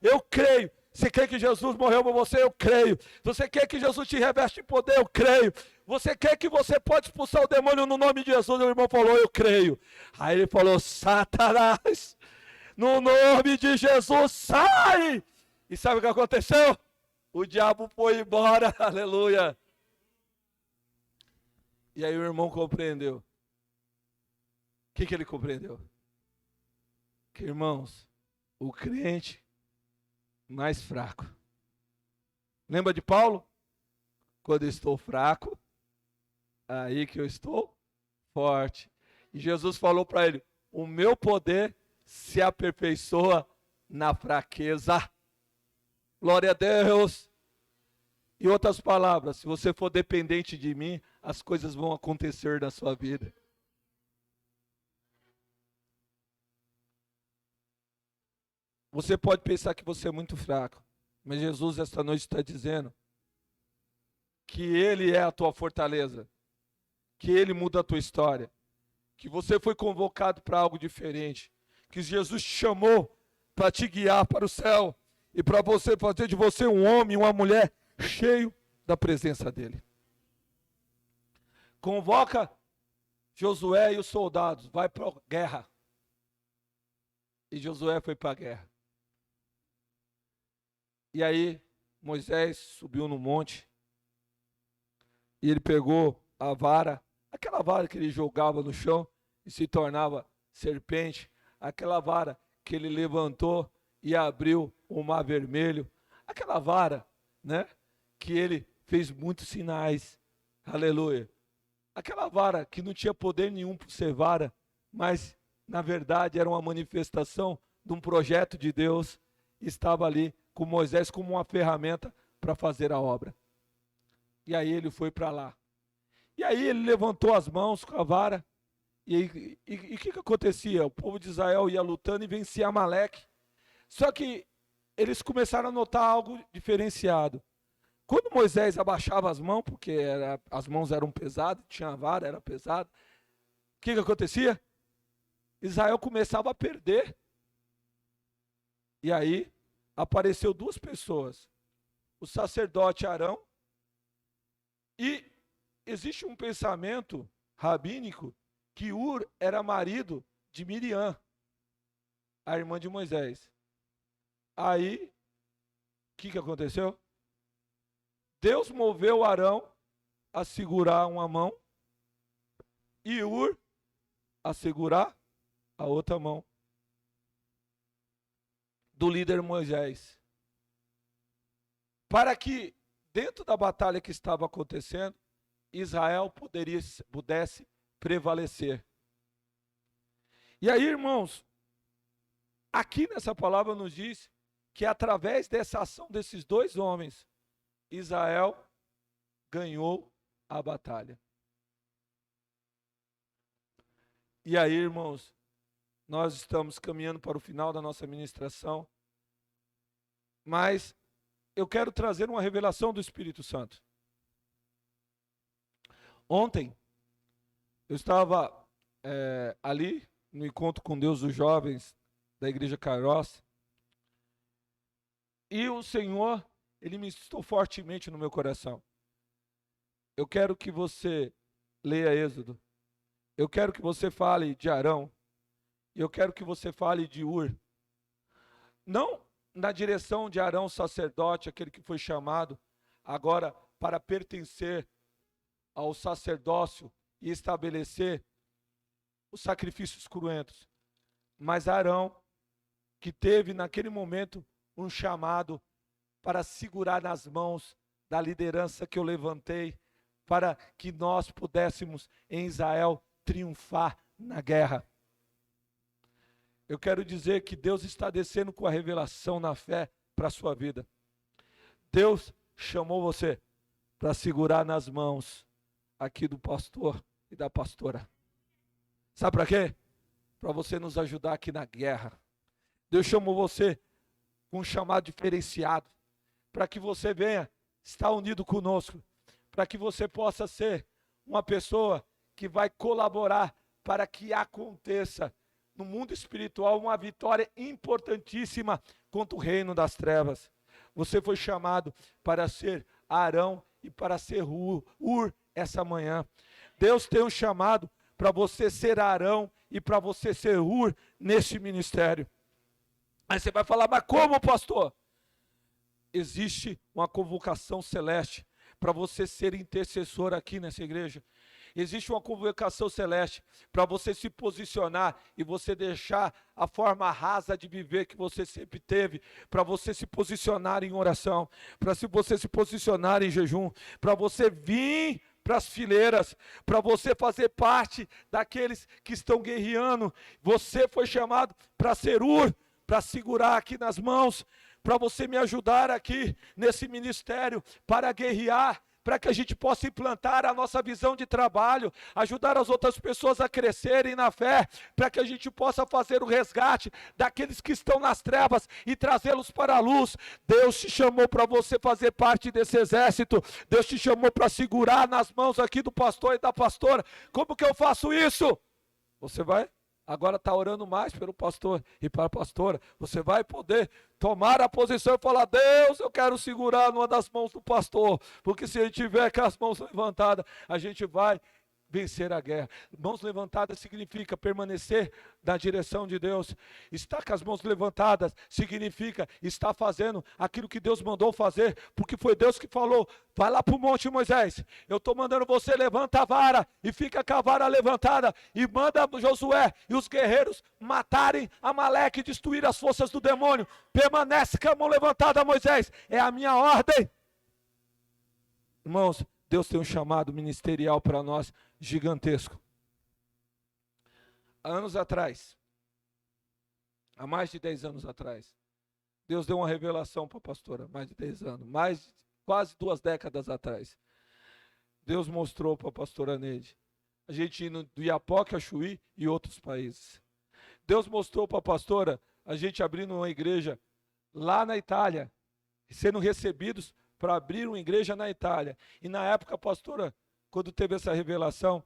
eu creio. Você quer que Jesus morreu por você? Eu creio. Você quer que Jesus te reveste de poder? Eu creio. Você quer que você pode expulsar o demônio no nome de Jesus? O irmão falou, eu creio. Aí ele falou, Satanás, no nome de Jesus, sai! E sabe o que aconteceu? O diabo foi embora, aleluia. E aí o irmão compreendeu. que ele compreendeu? Que, irmãos, o crente mais fraco. Lembra de Paulo? Quando eu estou fraco, aí que eu estou forte. E Jesus falou para ele: o meu poder se aperfeiçoa na fraqueza. Glória a Deus. Em outras palavras, se você for dependente de mim, as coisas vão acontecer na sua vida. Você pode pensar que você é muito fraco, mas Jesus esta noite está dizendo que Ele é a tua fortaleza, que Ele muda a tua história, que você foi convocado para algo diferente, que Jesus te chamou para te guiar para o céu e para você fazer de você um homem, uma mulher cheio da presença dEle. Convoca Josué e os soldados, vai para a guerra. E Josué foi para a guerra. E aí Moisés subiu no monte e ele pegou a vara, aquela vara que ele jogava no chão e se tornava serpente, aquela vara que ele levantou e abriu o mar vermelho, aquela vara, né, que ele fez muitos sinais, aleluia, aquela vara que não tinha poder nenhum por ser vara, mas na verdade era uma manifestação de um projeto de Deus, estava ali com Moisés como uma ferramenta para fazer a obra. E aí ele foi para lá. E aí ele levantou as mãos com a vara. E o que acontecia? O povo de Israel ia lutando e vencia Amaleque. Só que eles começaram a notar algo diferenciado. Quando Moisés abaixava as mãos, porque as mãos eram pesadas, tinha a vara, era pesada. O que acontecia? Israel começava a perder. E aí apareceu duas pessoas, o sacerdote Arão, e existe um pensamento rabínico que Ur era marido de Miriam, a irmã de Moisés. Aí, o que aconteceu? Deus moveu Arão a segurar uma mão e Ur a segurar a outra mão do líder Moisés, para que dentro da batalha que estava acontecendo, Israel pudesse prevalecer. E aí, irmãos, aqui nessa palavra nos diz que através dessa ação desses dois homens, Israel ganhou a batalha. E aí, irmãos, nós estamos caminhando para o final da nossa ministração, mas eu quero trazer uma revelação do Espírito Santo. Ontem, eu estava ali no encontro com Deus dos jovens da Igreja Kairos, e o Senhor, Ele ministrou fortemente no meu coração. Eu quero que você leia Êxodo, eu quero que você fale de Arão, e eu quero que você fale de Ur. Não na direção de Arão, sacerdote, aquele que foi chamado agora para pertencer ao sacerdócio e estabelecer os sacrifícios cruentos. Mas Arão, que teve naquele momento um chamado para segurar nas mãos da liderança que eu levantei, para que nós pudéssemos em Israel triunfar na guerra. Eu quero dizer que Deus está descendo com a revelação na fé para a sua vida. Deus chamou você para segurar nas mãos aqui do pastor e da pastora. Sabe para quê? Para você nos ajudar aqui na guerra. Deus chamou você com um chamado diferenciado, para que você venha estar unido conosco, para que você possa ser uma pessoa que vai colaborar para que aconteça no mundo espiritual uma vitória importantíssima contra o reino das trevas. Você foi chamado para ser Arão e para ser Ur essa manhã. Deus tem um chamado para você ser Arão e para você ser Ur nesse ministério. Aí você vai falar, mas como, pastor? Existe uma convocação celeste para você ser intercessor aqui nessa igreja. Existe uma convocação celeste para você se posicionar e você deixar a forma rasa de viver que você sempre teve, para você se posicionar em oração, para você se posicionar em jejum, para você vir para as fileiras, para você fazer parte daqueles que estão guerreando. Você foi chamado para ser para segurar aqui nas mãos, para você me ajudar aqui nesse ministério, para guerrear, para que a gente possa implantar a nossa visão de trabalho, ajudar as outras pessoas a crescerem na fé, para que a gente possa fazer o resgate daqueles que estão nas trevas e trazê-los para a luz. Deus te chamou para você fazer parte desse exército, Deus te chamou para segurar nas mãos aqui do pastor e da pastora. Como que eu faço isso? Você vai agora está orando mais pelo pastor e para a pastora. Você vai poder tomar a posição e falar: Deus, eu quero segurar numa das mãos do pastor, porque se ele tiver com as mãos levantadas, a gente vai vencer a guerra. Mãos levantadas significa permanecer na direção de Deus. Estar com as mãos levantadas significa estar fazendo aquilo que Deus mandou fazer, porque foi Deus que falou: vai lá para o monte, Moisés, eu estou mandando você, levanta a vara, e fica com a vara levantada, e manda Josué e os guerreiros matarem Amaleque e destruir as forças do demônio. Permanece com a mão levantada, Moisés, é a minha ordem. Irmãos, Deus tem um chamado ministerial para nós gigantesco. Há anos atrás, há mais de 10 anos atrás, Deus deu uma revelação para a pastora, mais de 10 anos, quase 2 décadas atrás. Deus mostrou para a pastora Neide, a gente indo do Iapoque a Chuí e outros países. Deus mostrou para a pastora, a gente abrindo uma igreja lá na Itália, sendo recebidos para abrir uma igreja na Itália. E na época a pastora, quando teve essa revelação,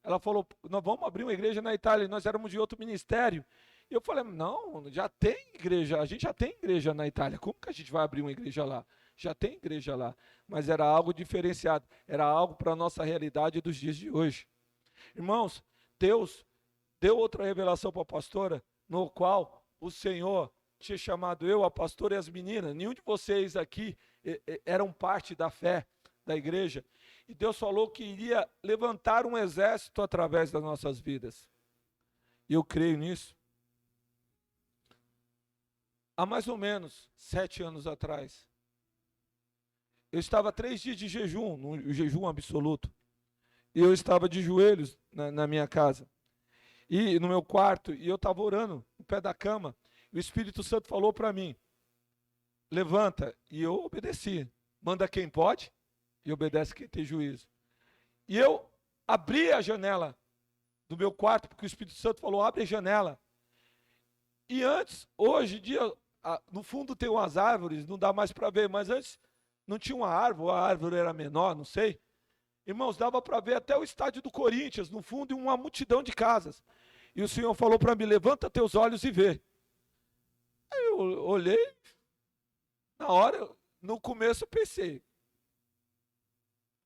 ela falou: nós vamos abrir uma igreja na Itália. E nós éramos de outro ministério. E eu falei: não, já tem igreja, a gente já tem igreja na Itália. Como que a gente vai abrir uma igreja lá? Já tem igreja lá. Mas era algo diferenciado, era algo para a nossa realidade dos dias de hoje. Irmãos, Deus deu outra revelação para a pastora, no qual o Senhor tinha chamado eu, a pastora e as meninas. Nenhum de vocês aqui eram parte da fé da igreja. E Deus falou que iria levantar um exército através das nossas vidas. E eu creio nisso. Há mais ou menos 7 anos atrás, eu estava 3 dias de jejum, no jejum absoluto. E eu estava de joelhos na minha casa. E no meu quarto, e eu estava orando no pé da cama. E o Espírito Santo falou para mim: levanta. E eu obedeci. Manda quem pode e obedece quem tem juízo. E eu abri a janela do meu quarto, porque o Espírito Santo falou: abre a janela. E antes, hoje em dia, no fundo tem umas árvores, não dá mais para ver, mas antes não tinha uma árvore, a árvore era menor, não sei. Irmãos, dava para ver até o estádio do Corinthians, no fundo, e uma multidão de casas. E o Senhor falou para mim: levanta teus olhos e vê. Aí eu olhei, na hora, no começo eu pensei: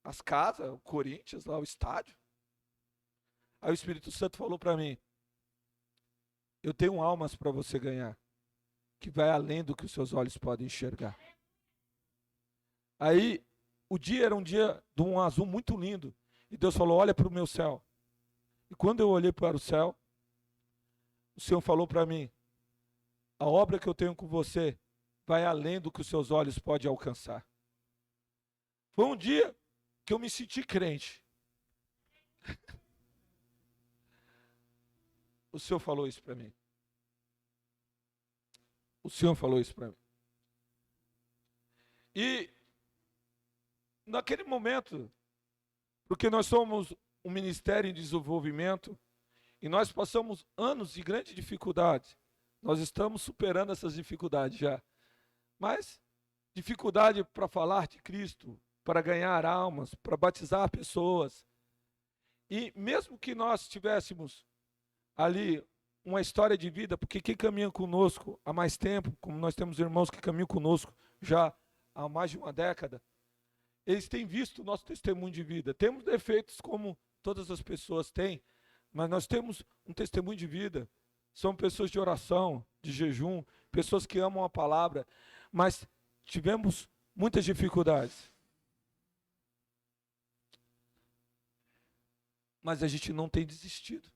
as casas, o Corinthians, lá o estádio. Aí o Espírito Santo falou para mim: eu tenho almas para você ganhar, que vai além do que os seus olhos podem enxergar. Aí, o dia era um dia de um azul muito lindo, e Deus falou: olha para o meu céu. E quando eu olhei para o céu, o Senhor falou para mim: a obra que eu tenho com você vai além do que os seus olhos podem alcançar. Foi um dia que eu me senti crente. O Senhor falou isso para mim. O Senhor falou isso para mim. E naquele momento, porque nós somos um ministério em desenvolvimento, e nós passamos anos de grande dificuldade. Nós estamos superando essas dificuldades já. Mas dificuldade para falar de Cristo, para ganhar almas, para batizar pessoas. E mesmo que nós tivéssemos ali uma história de vida, porque quem caminha conosco há mais tempo, como nós temos irmãos que caminham conosco já há mais de uma década, eles têm visto o nosso testemunho de vida. Temos defeitos como todas as pessoas têm, mas nós temos um testemunho de vida. São pessoas de oração, de jejum, pessoas que amam a palavra, mas tivemos muitas dificuldades. mas a gente não tem desistido.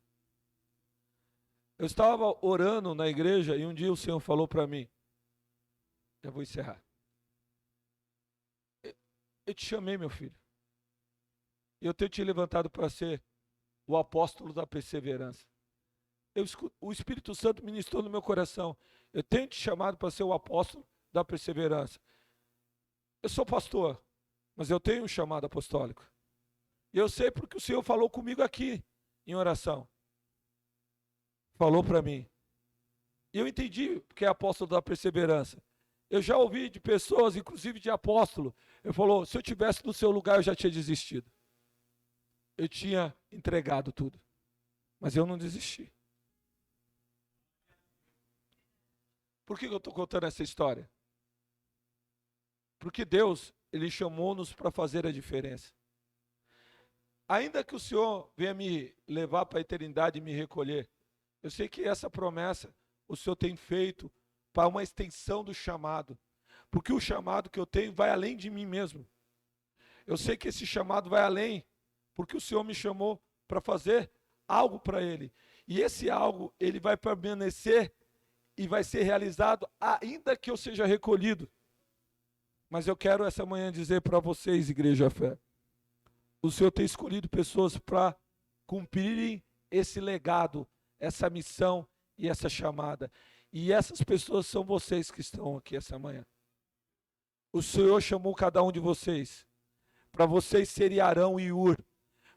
Eu estava orando na igreja e um dia o Senhor falou para mim, eu vou encerrar. Eu te chamei, meu filho. E eu tenho te levantado para ser o apóstolo da perseverança. O Espírito Santo ministrou no meu coração. Eu tenho te chamado para ser o apóstolo da perseverança. Eu sou pastor, mas eu tenho um chamado apostólico. E eu sei porque o Senhor falou comigo aqui, em oração. Falou para mim. E eu entendi porque é apóstolo da perseverança. Eu já ouvi de pessoas, inclusive de apóstolo, ele falou, se eu tivesse no seu lugar eu já tinha desistido. Eu tinha entregado tudo. Mas eu não desisti. Por que eu estou contando essa história? Porque Deus, Ele chamou-nos para fazer a diferença. Ainda que o Senhor venha me levar para a eternidade e me recolher, eu sei que essa promessa o Senhor tem feito para uma extensão do chamado. Porque o chamado que eu tenho vai além de mim mesmo. Eu sei que esse chamado vai além, porque o Senhor me chamou para fazer algo para Ele. E esse algo, Ele vai permanecer e vai ser realizado ainda que eu seja recolhido. Mas eu quero essa manhã dizer para vocês, Igreja Fé, o Senhor tem escolhido pessoas para cumprirem esse legado, essa missão e essa chamada. E essas pessoas são vocês que estão aqui essa manhã. O Senhor chamou cada um de vocês para vocês serem Arão e Ur,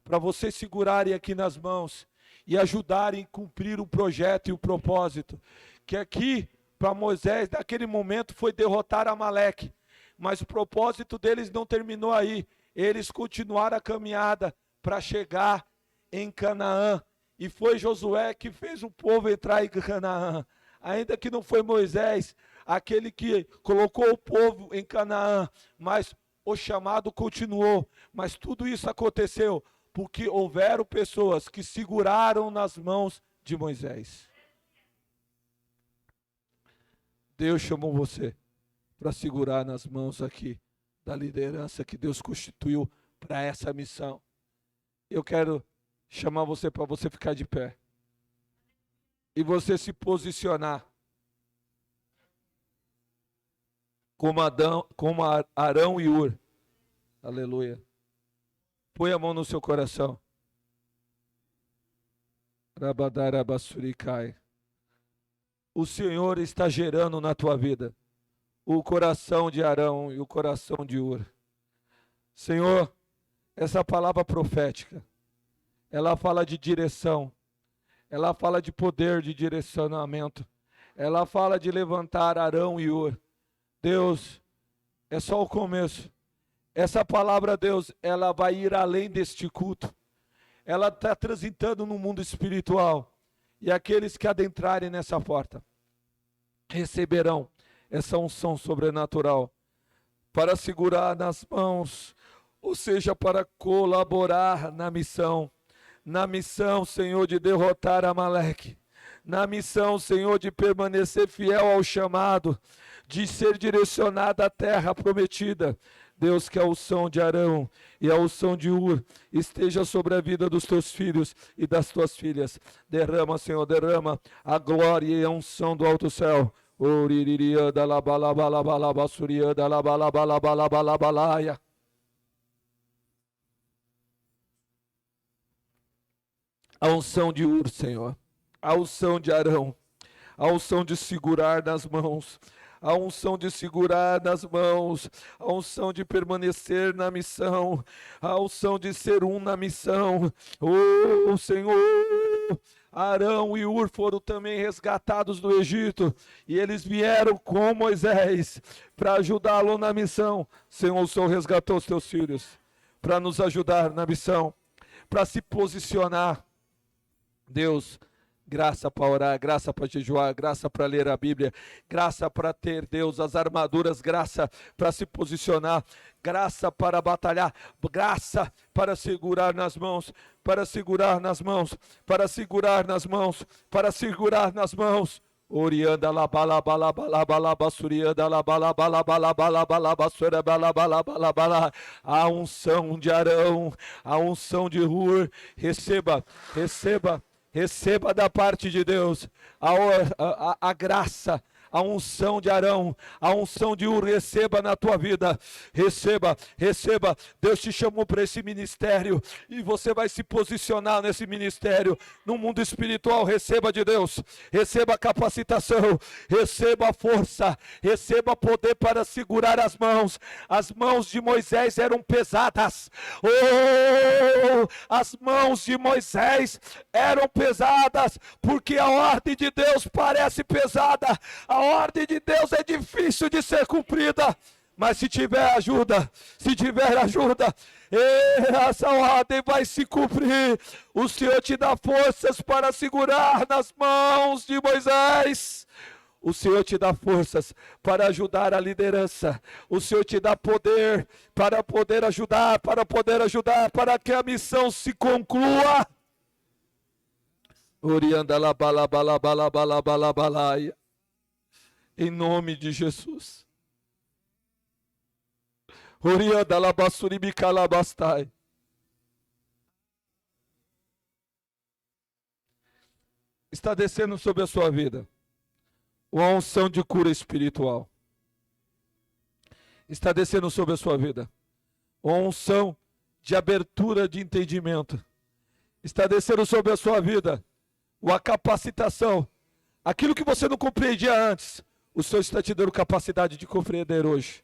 para vocês segurarem aqui nas mãos e ajudarem a cumprir o projeto e o propósito. Que aqui, para Moisés, naquele momento, foi derrotar Amaleque. Mas o propósito deles não terminou aí. Eles continuaram a caminhada para chegar em Canaã. E foi Josué que fez o povo entrar em Canaã. Ainda que não foi Moisés, aquele que colocou o povo em Canaã. Mas o chamado continuou. Mas tudo isso aconteceu porque houveram pessoas que seguraram nas mãos de Moisés. Deus chamou você para segurar nas mãos aqui da liderança que Deus constituiu para essa missão. Eu quero chamar você para você ficar de pé e você se posicionar como Arão e Ur. Aleluia. Põe a mão no seu coração. Rabadarabasuricai. O Senhor está gerando na tua vida o coração de Arão e o coração de Ur. Senhor, essa palavra profética, ela fala de direção, ela fala de poder de direcionamento, ela fala de levantar Arão e Ur. Deus, é só o começo. Essa palavra, Deus, ela vai ir além deste culto. Ela está transitando no mundo espiritual. E aqueles que adentrarem nessa porta receberão essa unção sobrenatural para segurar nas mãos, ou seja, para colaborar na missão, Senhor, de derrotar Amaleque, na missão, Senhor, de permanecer fiel ao chamado, de ser direcionada à terra prometida. Deus, que a unção de Arão e a unção de Ur esteja sobre a vida dos teus filhos e das tuas filhas. Derrama, Senhor, derrama a glória e a unção do alto céu. A unção de Ur, Senhor, a unção de Arão, a unção de segurar nas mãos, a unção de segurar nas mãos, a unção de permanecer na missão, a unção de ser um na missão. Oh, Senhor, Arão e Ur foram também resgatados do Egito, e eles vieram com Moisés para ajudá-lo na missão. Senhor, o Senhor resgatou os teus filhos para nos ajudar na missão, para se posicionar. Deus, graça para orar, graça para jejuar, graça para ler a Bíblia, graça para ter, Deus, as armaduras, graça para se posicionar, graça para batalhar, graça para segurar nas mãos, para segurar nas mãos, para segurar nas mãos, para segurar nas mãos. Orianda la bala bala bala bala basurianda la bala bala bala bala bala basura bala bala bala bala. A unção de Arão, a unção de Hur, receba, receba, receba da parte de Deus a graça, a unção de Arão, a unção de Hur, receba na tua vida, receba, receba. Deus te chamou para esse ministério e você vai se posicionar nesse ministério, no mundo espiritual. Receba de Deus, receba capacitação, receba força, receba poder para segurar as mãos de Moisés eram pesadas, as mãos de Moisés eram pesadas, porque a ordem de Deus parece pesada, a ordem de Deus é difícil de ser cumprida, mas se tiver ajuda, essa ordem vai se cumprir. O Senhor te dá forças para segurar nas mãos de Moisés. O Senhor te dá forças para ajudar a liderança. O Senhor te dá poder para poder ajudar, para que a missão se conclua. Orianda la bala bala bala bala bala balaia. Em nome de Jesus. Orianda la basuribi calabastai. Está descendo sobre a sua vida uma unção de cura espiritual. Está descendo sobre a sua vida uma unção de abertura de entendimento. Está descendo sobre a sua vida uma capacitação. Aquilo que você não compreendia antes, o Senhor está te dando capacidade de compreender hoje.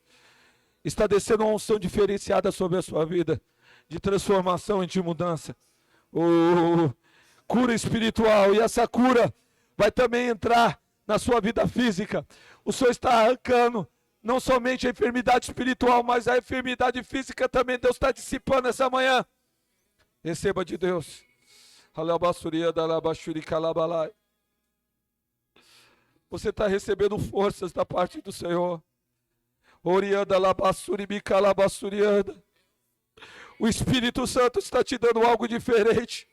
Está descendo uma unção diferenciada sobre a sua vida, de transformação e de mudança. Cura espiritual, e essa cura vai também entrar na sua vida física. O Senhor está arrancando não somente a enfermidade espiritual, mas a enfermidade física também. Deus está dissipando essa manhã. Receba de Deus. Você está recebendo forças da parte do Senhor. O Espírito Santo está te dando algo diferente.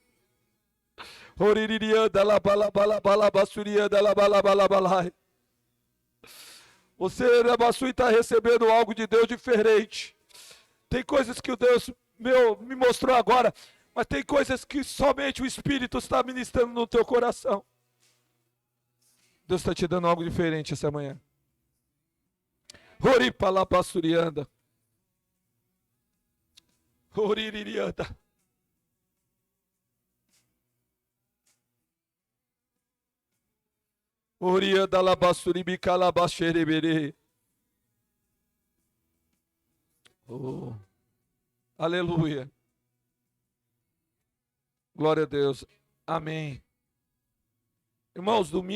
Você está recebendo algo de Deus diferente. Tem coisas que o Deus me mostrou agora, mas tem coisas que somente o Espírito está ministrando no teu coração. Deus está te dando algo diferente essa manhã. Oripalapassurianda. Oriririanda. Orianda labassuribi calabaxerebere. Oh, aleluia. Glória a Deus. Amém. Irmãos, domingo.